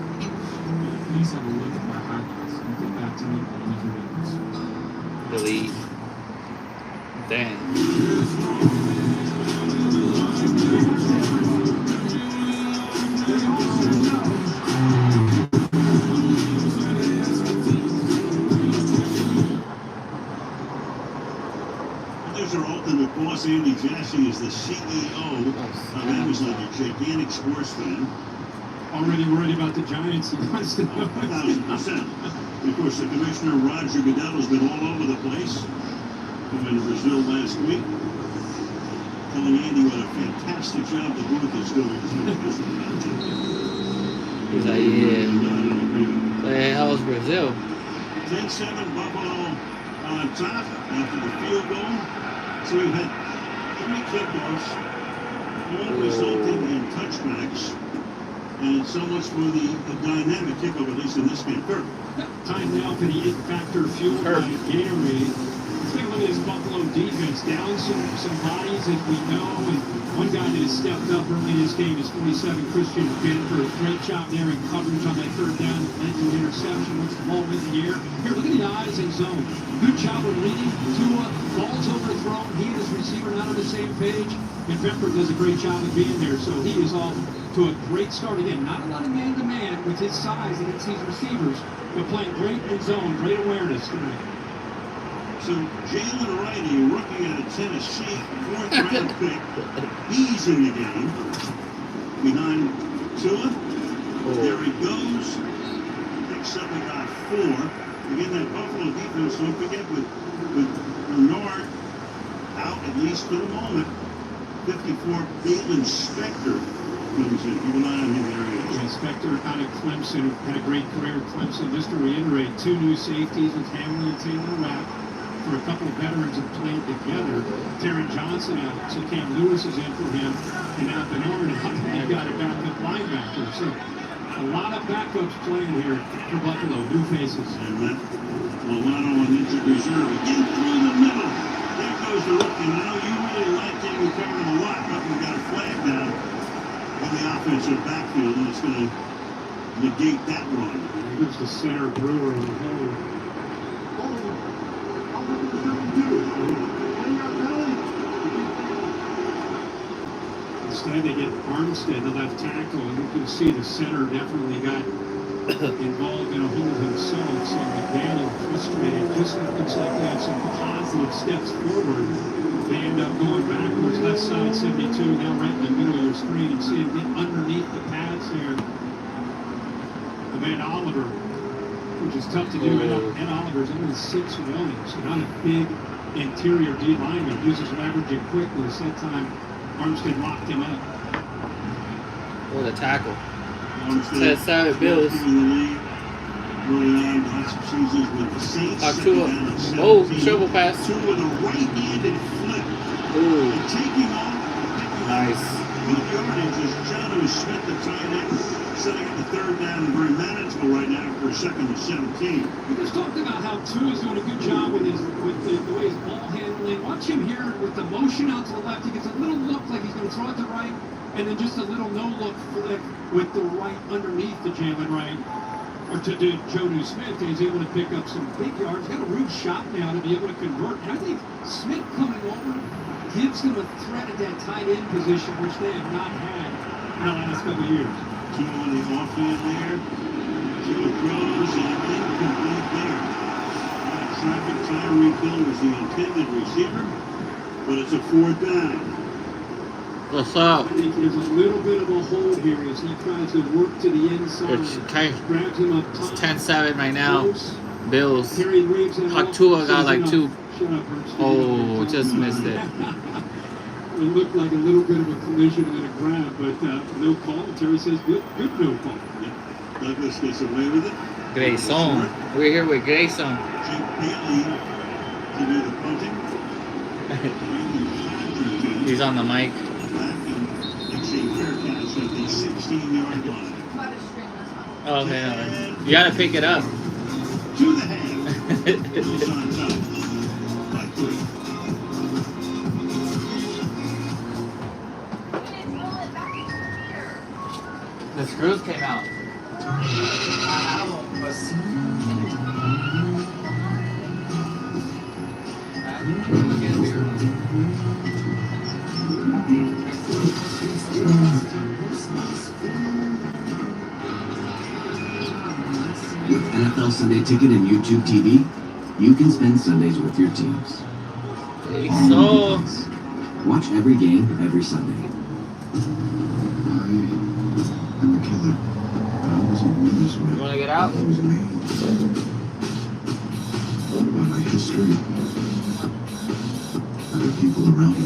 Please have a look at my highlights and get back to me on any videos. Delete. Damn. Producer Ultimate Boss Andy Jassy is the CEO of Amazon, a gigantic sports fan. Already worried about the Giants. He wants to know. 1,000%. Of course, the commissioner, Roger Goodell, has been all over the place. Coming to Brazil last week. Telling Andy what a fantastic job the booth is doing. He's like, yeah. Like, how was Brazil? 10-7 Buffalo on top after the field goal. So we've had 3 kickoffs, all resulting in touchbacks. And so much for the dynamic kickoff, at least in this game. Kirk. Time now for the it-factor fueled by Gatorade. Let's take a look at this Buffalo defense. Down some bodies, as we know. And one guy that has stepped up early in this game is 47 Christian Benford. Great job there in coverage on that third down that led to an interception once the ball went in the air. Here, look at the eyes in zone. Good job of reading. Tua, ball's overthrown. He and his receiver not on the same page. And Benford does a great job of being there. So he is off to a great start again. Not a lot of man-to-man with his size against these receivers, but playing great in zone, great awareness tonight. So Jalen Wright, a rookie out of Tennessee, 4th round pick. He's in the game. Behind Tua. There he goes. Picks up about 4. Again, that Buffalo defense, don't forget, with Bernard out, at least for the moment. 54, Bateman Spector comes in. Keep an eye on him there. Yeah, Spector out of Clemson, had a great career at Clemson. Just to reiterate, 2 new safeties with Hamlin and Taylor Rapp. For a couple of veterans have played together. Taron Johnson out, so Cam Lewis is in for him. And now Bernard, you've got a backup linebacker. So a lot of backups playing here for Buffalo, new faces. And that Milano on injured reserve. Again through the middle. There goes the rookie. Now you really liked him. We covered him a lot, but we got a flag down in the offensive backfield, and it's going to negate that run. Here's the center Brewer on the hole. Instead, they get Armstead, the left tackle, and you can see the center definitely got involved in a hole himself. So McDaniel frustrated. Just looks like they have some positive steps forward. They end up going backwards, left side 72, now right in the middle of your screen. And see him get underneath the pads here. Van Oliver, which is tough to do. And Oliver's only 6'1", so not a big interior D lineman. Uses leverage and quickness. That time, Armstead locked him up. What a tackle. Armstead, Savage Bills. Early on, last seasons with the Saints. Oh, shovel pass. Two with a right-handed flip. Ooh. And taking off. Nice. Good yardage as John Smith, the tight end, setting up the third down and very manageable right now for 2nd and 17. We just talked about how Tua's doing a good job with the way his ball handling. Watch him here with the motion out to the left. He gets a little look like he's going to throw it to the right, and then just a little no-look flip with the right underneath to Jalen Wright, or to Jonnu Smith, and he's able to pick up some big yards. He's got a rude shot now to be able to convert. And I think Smith coming over gives them a threat at that tight end position, which they have not had in the last couple of years. Two on the offhand there. Tua throws. incomplete there. Traffic Tyreek Hill was the intended receiver, but it's a 4th down. What's up? I think there's a little bit of a hole here as he tries to work to the inside. Grabs him up top. It's 10-7 right now. Bills. Tua got like 2. Oh, just missed it. It looked like a little bit of a collision and a grab, but no call. Terry says good no call. Yeah. Douglas gets away with it. Grayson. We're here with Grayson. Jake Bailey to do the punting. He's on the mic. It's a fair catch at the 16-yard line. Okay, you gotta pick it up. To the hand. He's on top by 3. The screws came out. With NFL Sunday Ticket and YouTube TV, you can spend Sundays with your teams. So, watch every game every Sunday. I'm a killer. I wasn't witness when you wanna get out? It was me. What about my history? Other people around me.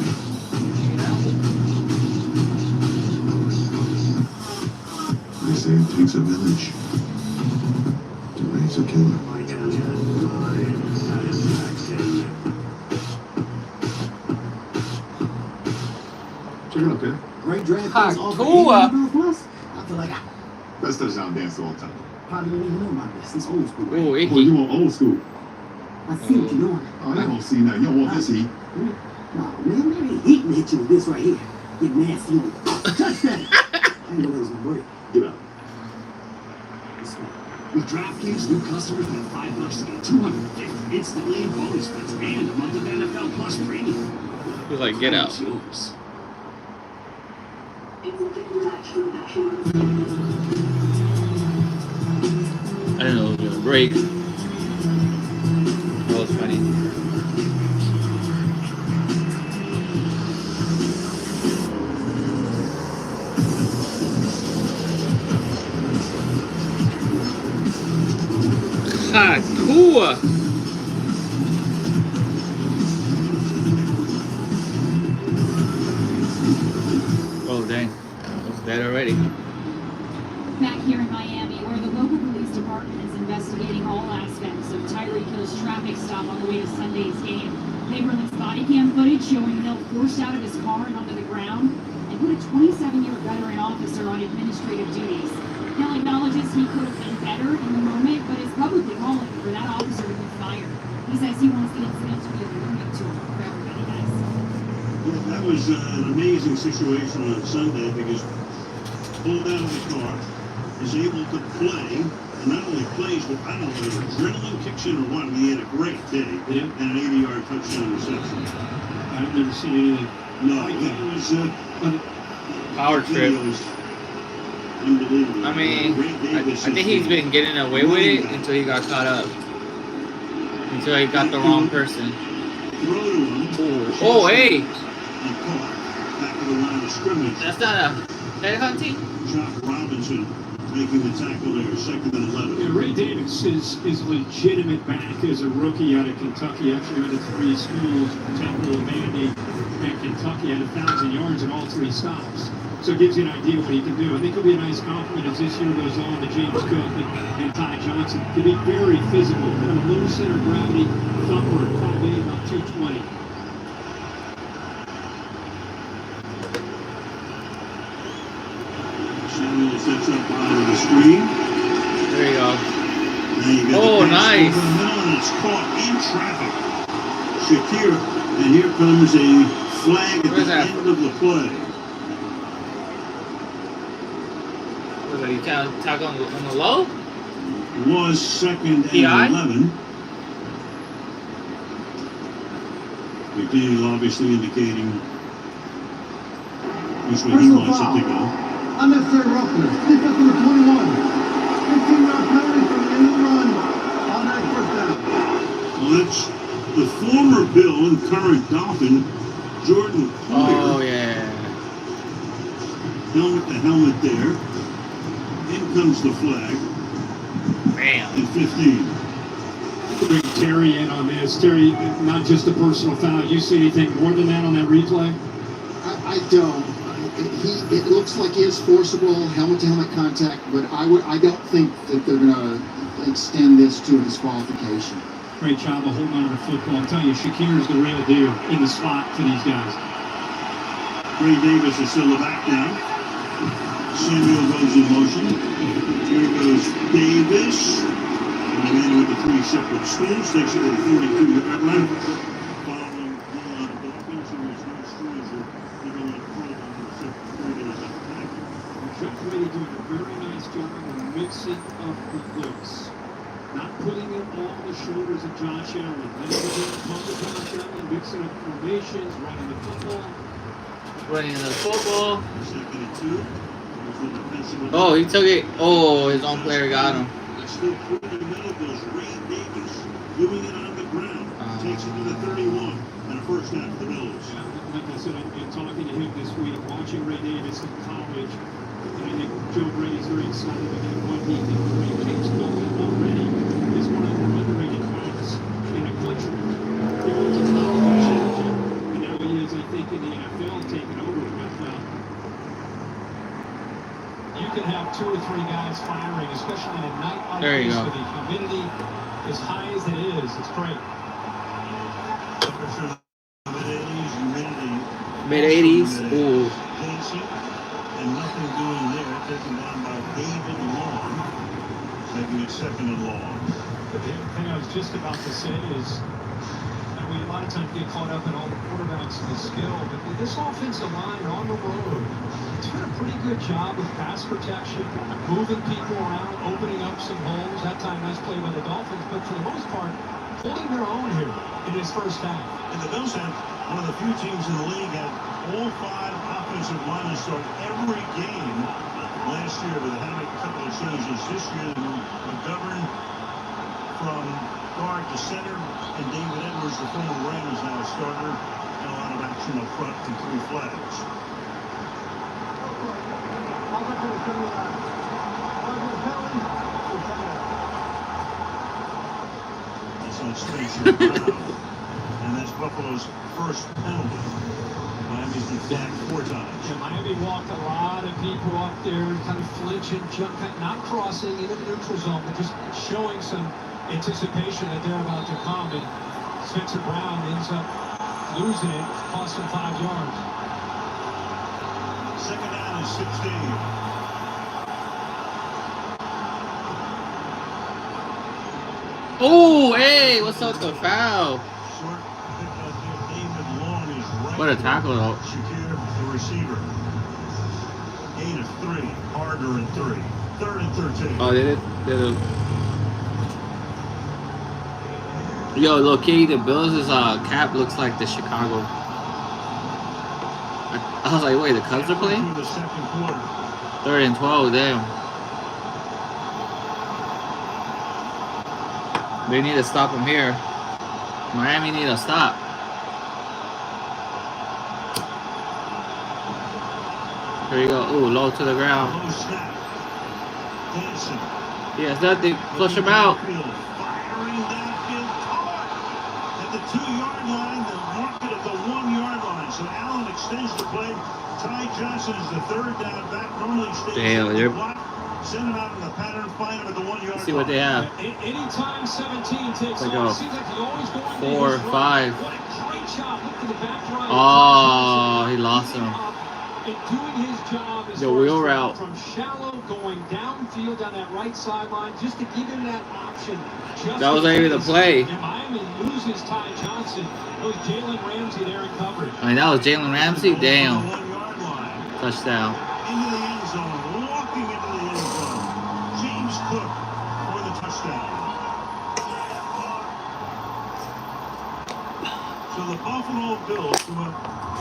They say it takes a village to raise a killer. Check it out, kid. Great draft. Tua. I feel like Best touchdown dance all the time. probably don't even know about this. It's old school. Oh, Oh, icky. you want old school? I see what you're doing. Oh, you don't see nothing. You don't want this heat. No, man, maybe he can hit you with this right here. Get nasty on it. Touchdown. I didn't know that was gonna break. Get out. With DraftKings, new customers get $5 to get $250 instantly in bonus bets and a month of NFL Plus premium. He's like, get out. It's yours. I didn't know it was gonna break. That was funny. Tua. Oh dang, that was dead already. Back here in Miami, where the local police department is investigating all aspects of Tyreek Hill's traffic stop on the way to Sunday's game. They released body cam footage showing Hill forced out of his car and onto the ground and put a 27-year veteran officer on administrative duties. Hill acknowledges he could have been better in the moment, but is publicly calling for that officer to be fired. He says he wants the incident to be a learning tool for everybody, guys. Yeah, that was an amazing situation on Sunday because pulled out of the car, is able to play, and not only plays, but I don't know whether adrenaline kicks in or what. He had a great day and an 80-yard touchdown reception. I've never seen anything. No, it was Power trip. Unbelievable. I mean, I think he's been getting away with it until he got caught up. Until he got the wrong person. Oh, hey! Back of the line of scrimmage. That's not a headhunting? Josh Robinson making the tackle there, 2nd and 11. Yeah, Ray Davis is legitimate back as a rookie out of Kentucky. Actually went to 3 schools, Temple, Vandy, and Kentucky, had 1,000 yards in all 3 stops. So it gives you an idea what he can do. I think it'll be a nice compliment as this year goes on to James Cook and Ty Johnson. Could be very physical, kind of a low center of gravity thumper, 5'8", about 220. Samuel sets up behind the screen. There you go. Oh, nice. And it's caught in traffic. Shakir, and here comes a flag at the end of the play. Was that, you tackle on the low? Was 2nd and 11. McDaniel obviously indicating which way he wants it to go. Unnecessary roughness. Pick up number 21. 15-yard penalty from the end of the run. Bills. The former Bill and current Dolphin, Jordan Poyer. Oh, yeah. Helmet to helmet there. In comes the flag. Bam. And 15. Bring Terry in on this. Terry, not just a personal foul. You see anything more than that on that replay? I don't. It looks like he is forcible helmet-to-helmet contact, but I don't think that they're going to extend this to a disqualification. Great job of holding on to the football. I'm telling you, Shakir's the real deal in the slot for these guys. Ray Davis is still the back down. Samuel goes in motion. Here goes Davis. And then with the 3 separate spins, takes it to the 42-yard line. Following the Dolphins, who is no stranger, they're going to throw on the second 3 days of attack. Chuck Brady doing a very nice job of mixing up the looks. Not putting it all on the shoulders of Josh Allen. Letting it come to Josh Allen, mixing up formations, running the football. Running the football. Second and 2. Oh, he took it. Oh, his own player got him. Still through the middle goes Ray Davis, doing it on the ground. Takes it to the 31 and a first down for the Bills. Like I said, in talking to him this week, watching Ray Davis in college, and I think Joe Brady's very excited about what he can bring. James Colton already is one of the underrated guys in the country. He went to college and now he is, I think, in the NFL taking over. You can have 2 or 3 guys firing, especially in a night like this with the humidity as high as it is. It's great. Temperature mid-80s, humidity. Mid-80s. Ooh. And nothing doing there. Taken down by David Long. Making it second and long. The thing I was just about to say is, and we a lot of times get caught up in all the quarterbacks and the skill, but this offensive line on the road, it's been a pretty good job with pass protection, moving people around, opening up some holes. That time, nice play by the Dolphins, but for the most part, holding their own here in this first half. And the Bills have one of the few teams in the league had all 5 offensive linemen start every game last year, but they had to make a couple of changes this year. McGovern from guard to center, and David Edwards, the former Ram, is now a starter, and a lot of action up front and 3 flags. That's on Spencer Brown, and that's Buffalo's first penalty. Miami's been flagged 4 times. Yeah, Miami walked a lot of people up there, kind of flinching, not crossing into the neutral zone, but just showing some anticipation that they're about to come. And Spencer Brown ends up losing it, cost him 5 yards. Second down and 16. Oh, hey, what's up the foul? What a tackle, though. Shakir, the receiver. 8 of 3. Harder and 3. 3rd and 13. Oh, they did. Yo, look, the Bills' cap looks like the Chicago. I was like, wait, the Cubs are playing? 3rd and 12, damn. They need to stop him here. Miami need to stop. Here you go. Ooh, low to the ground. He has nothing. Flush him out. At the 2-yard line, the market at the 1-yard line. So Allen extends the play. Ty Johnson is the 3rd down back. Normally stays in the block. Send him out in the pattern. Find him at the 1-yard line. See what they have. Anytime 17 takes like off, seems like he's always going 4 or 5. What a great job. Look to the back right. Oh, he lost him. And doing his job as The wheel route. From shallow going downfield down that right sideline just to give him that option. That was maybe the play. And Miami loses Ty Johnson. It was Jalen Ramsey there in coverage. I mean, that was Jalen Ramsey. Damn. Touchdown. Into the end zone. Walking into the end zone. James Cook for the touchdown. So the Buffalo Bills, who have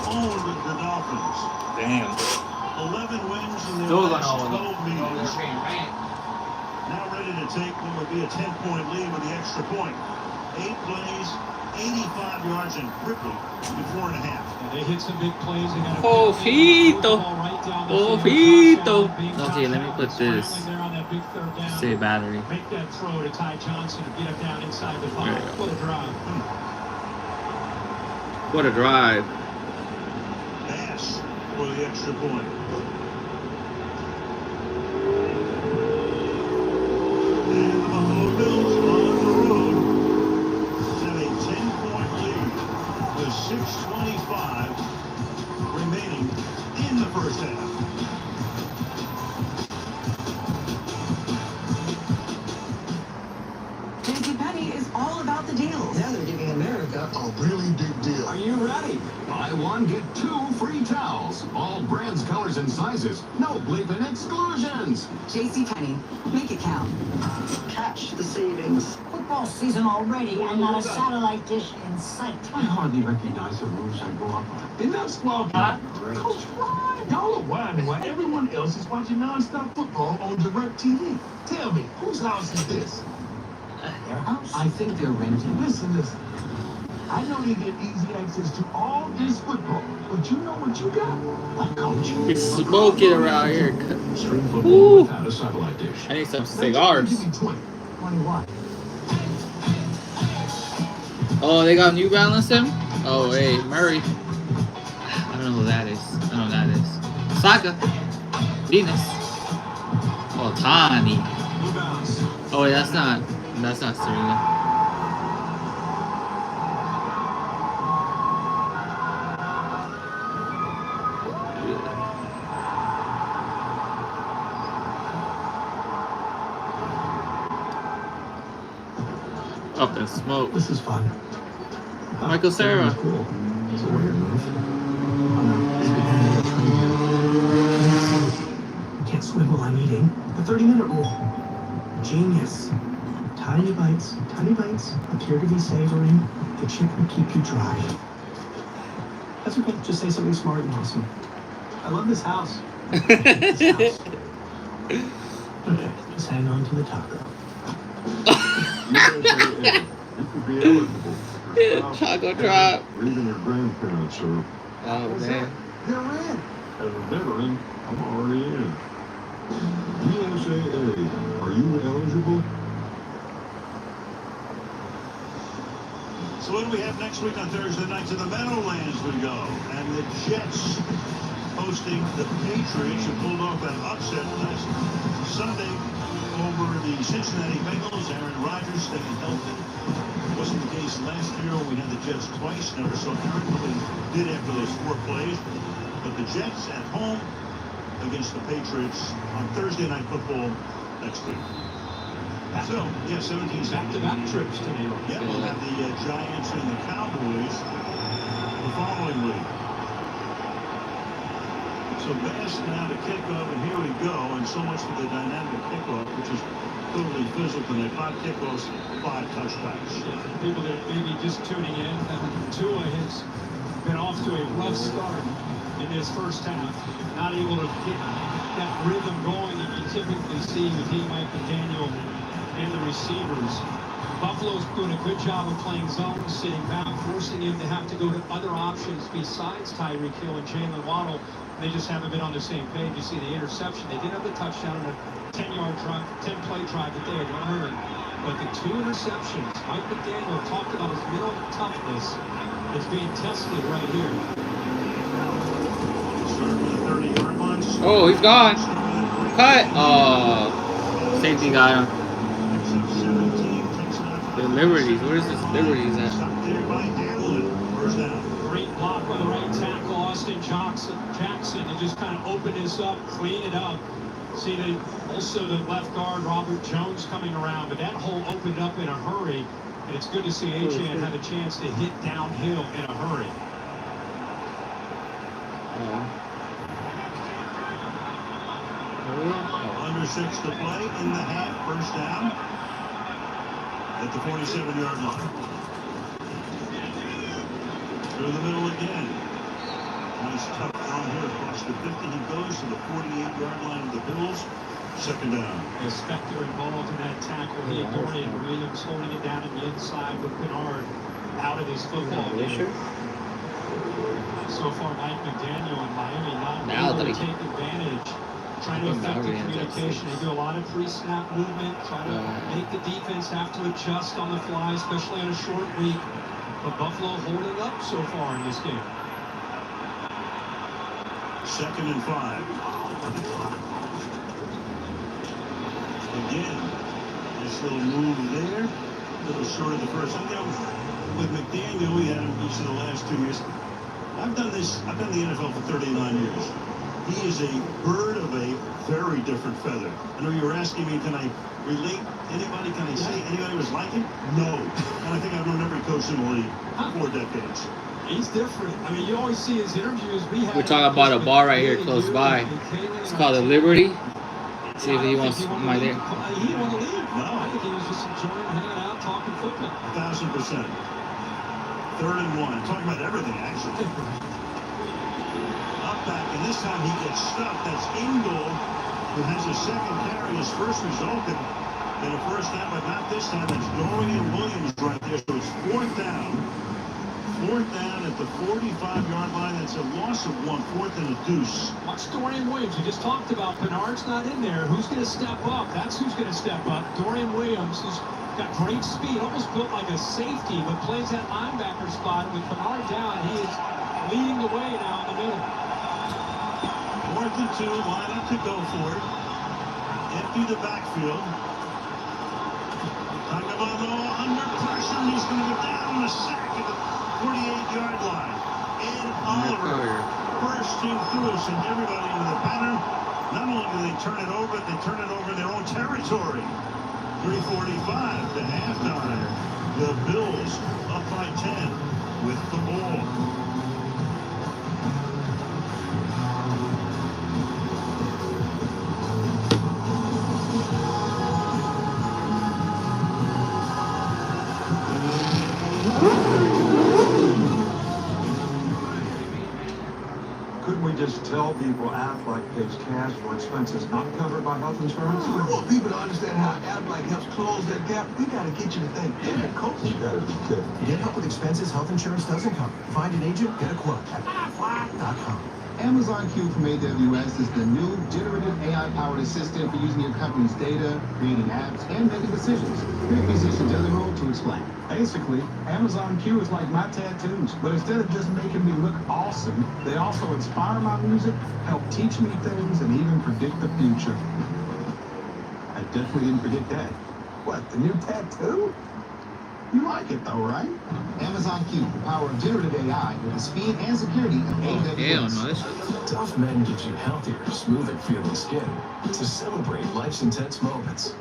owned the Dolphins. Damn. 11 wins in their Still last gonna 12 meetings. Now ready to take what would be a 10-point lead with the extra point. 8 plays, 85 yards, and crippled in 4.5. They hit some big plays. They got a Ojito. Ojito. Okay, let me put this. Say battery. Make that throw to Ty Johnson to get him down inside the 5. What a drive. What a drive. Pass for the extra point. And the Buffalo Bills on the road have a 10-point lead with 6:25 remaining in the first half. JCPenney is all about the deals. Now they're giving America A really big deal. Are you ready? Buy one, get 2 free towels. All brands, colors, and sizes. No bleeping exclusions. JCPenney, make it count. Catch the savings. Football season already and not a satellite dish in sight. I hardly recognize the rules I grew up on. In that squad pot, Coach Ryan. Y'all are wondering why everyone else is watching nonstop football on DirecTV. Tell me, whose house is this? Their house? I think they're renting. Listen. I know you get easy access to all this football, but you know what you got? A coach. It's smoking around here. Stream football without a satellite dish. I need some cigars. 21. Oh, they got New Balance him? Oh, hey, Murray. I don't know who that is. I don't know who that is. Saka. Venus. Oh, Tani. Oh, wait, that's not Serena. Up in smoke. This is fun. Michael Sarah. Cool. It's a weird move. Can't swim while I'm eating. The 30-minute rule. Genius. Tiny bites appear to be savoring. The chip will keep you dry. That's okay. Just say something smart and awesome. I love this house. Okay, just hang on to the taco. Taco drop. Even your grandparents are. Oh, man. They're in. As a veteran, I'm already in. USAA, are you eligible? So what do we have next week on Thursday night? To the Meadowlands we go. And the Jets hosting the Patriots, who pulled off an upset last Sunday over the Cincinnati Bengals. Aaron Rodgers staying healthy. Wasn't the case last year when we had the Jets twice. Never saw Aaron really did after those 4 plays. But the Jets at home against the Patriots on Thursday Night Football next week. So, yeah, 17 back-to-back trips to New York. Yeah, we'll have the Giants and the Cowboys the following week. So Bass now to kickoff, and here we go. And so much for the dynamic kickoff, which is totally fizzled tonight. 5 kickoffs, 5 touchdowns. People that may be just tuning in, Tua has been off to a rough start in this first half. Not able to get that rhythm going that you typically see with Mike McDaniel and the receivers. Buffalo's doing a good job of playing zone, sitting back, forcing him to have to go to other options besides Tyreek Hill and Jalen Waddle. They just haven't been on the same page. You see the interception. They did have the touchdown in a 10-yard drive, 10-play drive that they had earned. But the 2 interceptions, Mike McDaniel talked about his mental toughness. It's being tested right here. Oh, he's gone. Cut. Oh, safety got him. The Liberties. Where's this Liberties at? Great block by the right tackle, Austin Jackson, to just kind of open this up, clean it up. See, also the left guard, Robert Jones, coming around, but that hole opened up in a hurry, and it's good to see A-Chan have a chance to hit downhill in a hurry. Under 6 to play in the half, first down at the 47-yard line. Through the middle again. Nice tough throw here across the 50. He goes to the 48-yard line of the Bills. Second down. The Spectre involved in that tackle. He and Dorian Williams holding it down on the inside with Bernard out of his football game. So far, Mike McDaniel and Miami not able to take advantage, trying to affect the communication. They do a lot of pre-snap movement, try to make the defense have to adjust on the fly, especially on a short week. But Buffalo holding up so far in this game. 2nd and 5. Again, this little move there, a little short of the first. I know with McDaniel, we had him each of the last 2 years. I've done the NFL for 39 years. He is a bird of a very different feather. I know you were asking me, can I relate anybody? Can I say anybody was like him? No. And I think I've known every coach in the league for 4 decades. He's different. I mean, you always see his interviews. We're talking about a bar right here close by. It's called the Liberty. See if he wants my there. He didn't want to leave. No. I think he was just enjoying hanging out, talking football. 1,000%. 3rd and 1. Talking about everything, actually. Up back, and this time he gets stuck. That's Ingold, who has a second carry. His first resulted in a first down, but not this time. That's Dorian Williams right there. So it's 4th down. 4th down at the 45-yard line. That's a loss of 1. 4th and a deuce. Watch Dorian Williams. You just talked about Bernard's not in there. Who's going to step up? That's who's going to step up. Dorian Williams, who's got great speed, almost built like a safety, but plays that linebacker spot. With Bernard down, he is leading the way now in the middle. 4th and 2, line up to go for it. Empty the backfield. Tagovailoa under pressure. He's going to go down on a sack at the 48-yard line. And Oliver bursting through, send everybody into the pattern. Not only do they turn it over, they turn it over in their own territory. 3:45 to halftime. The Bills up by 10 with the ball. Couldn't we just tell people Aflac pays cash for expenses not covered by health insurance? We want people to understand how Aflac helps close that gap. We gotta get you to think. Yeah, coach, you gotta be kidding. Get help with expenses health insurance doesn't cover. Find an agent, get a quote at Aflac.com. Amazon Q from AWS is the new generative AI-powered assistant for using your company's data, creating apps, and making decisions. Here's musician Dylan Roll to explain. Basically, Amazon Q is like my tattoos, but instead of just making me look awesome, they also inspire my music, help teach me things, and even predict the future. I definitely didn't predict that. What, the new tattoo? You like it though, right? Amazon Q, the power of generative AI with the speed and security of AWS. Tough Men gives you healthier, smoother feeling skin to celebrate life's intense moments.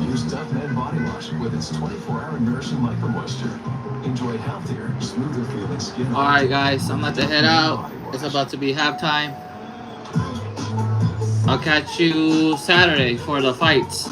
Use Tough Men Body Wash with its 24-hour nourishing micro moisture. Enjoy healthier, smoother feeling skin. Alright guys, I'm about to head out. It's about to be halftime. I'll catch you Saturday for the fights.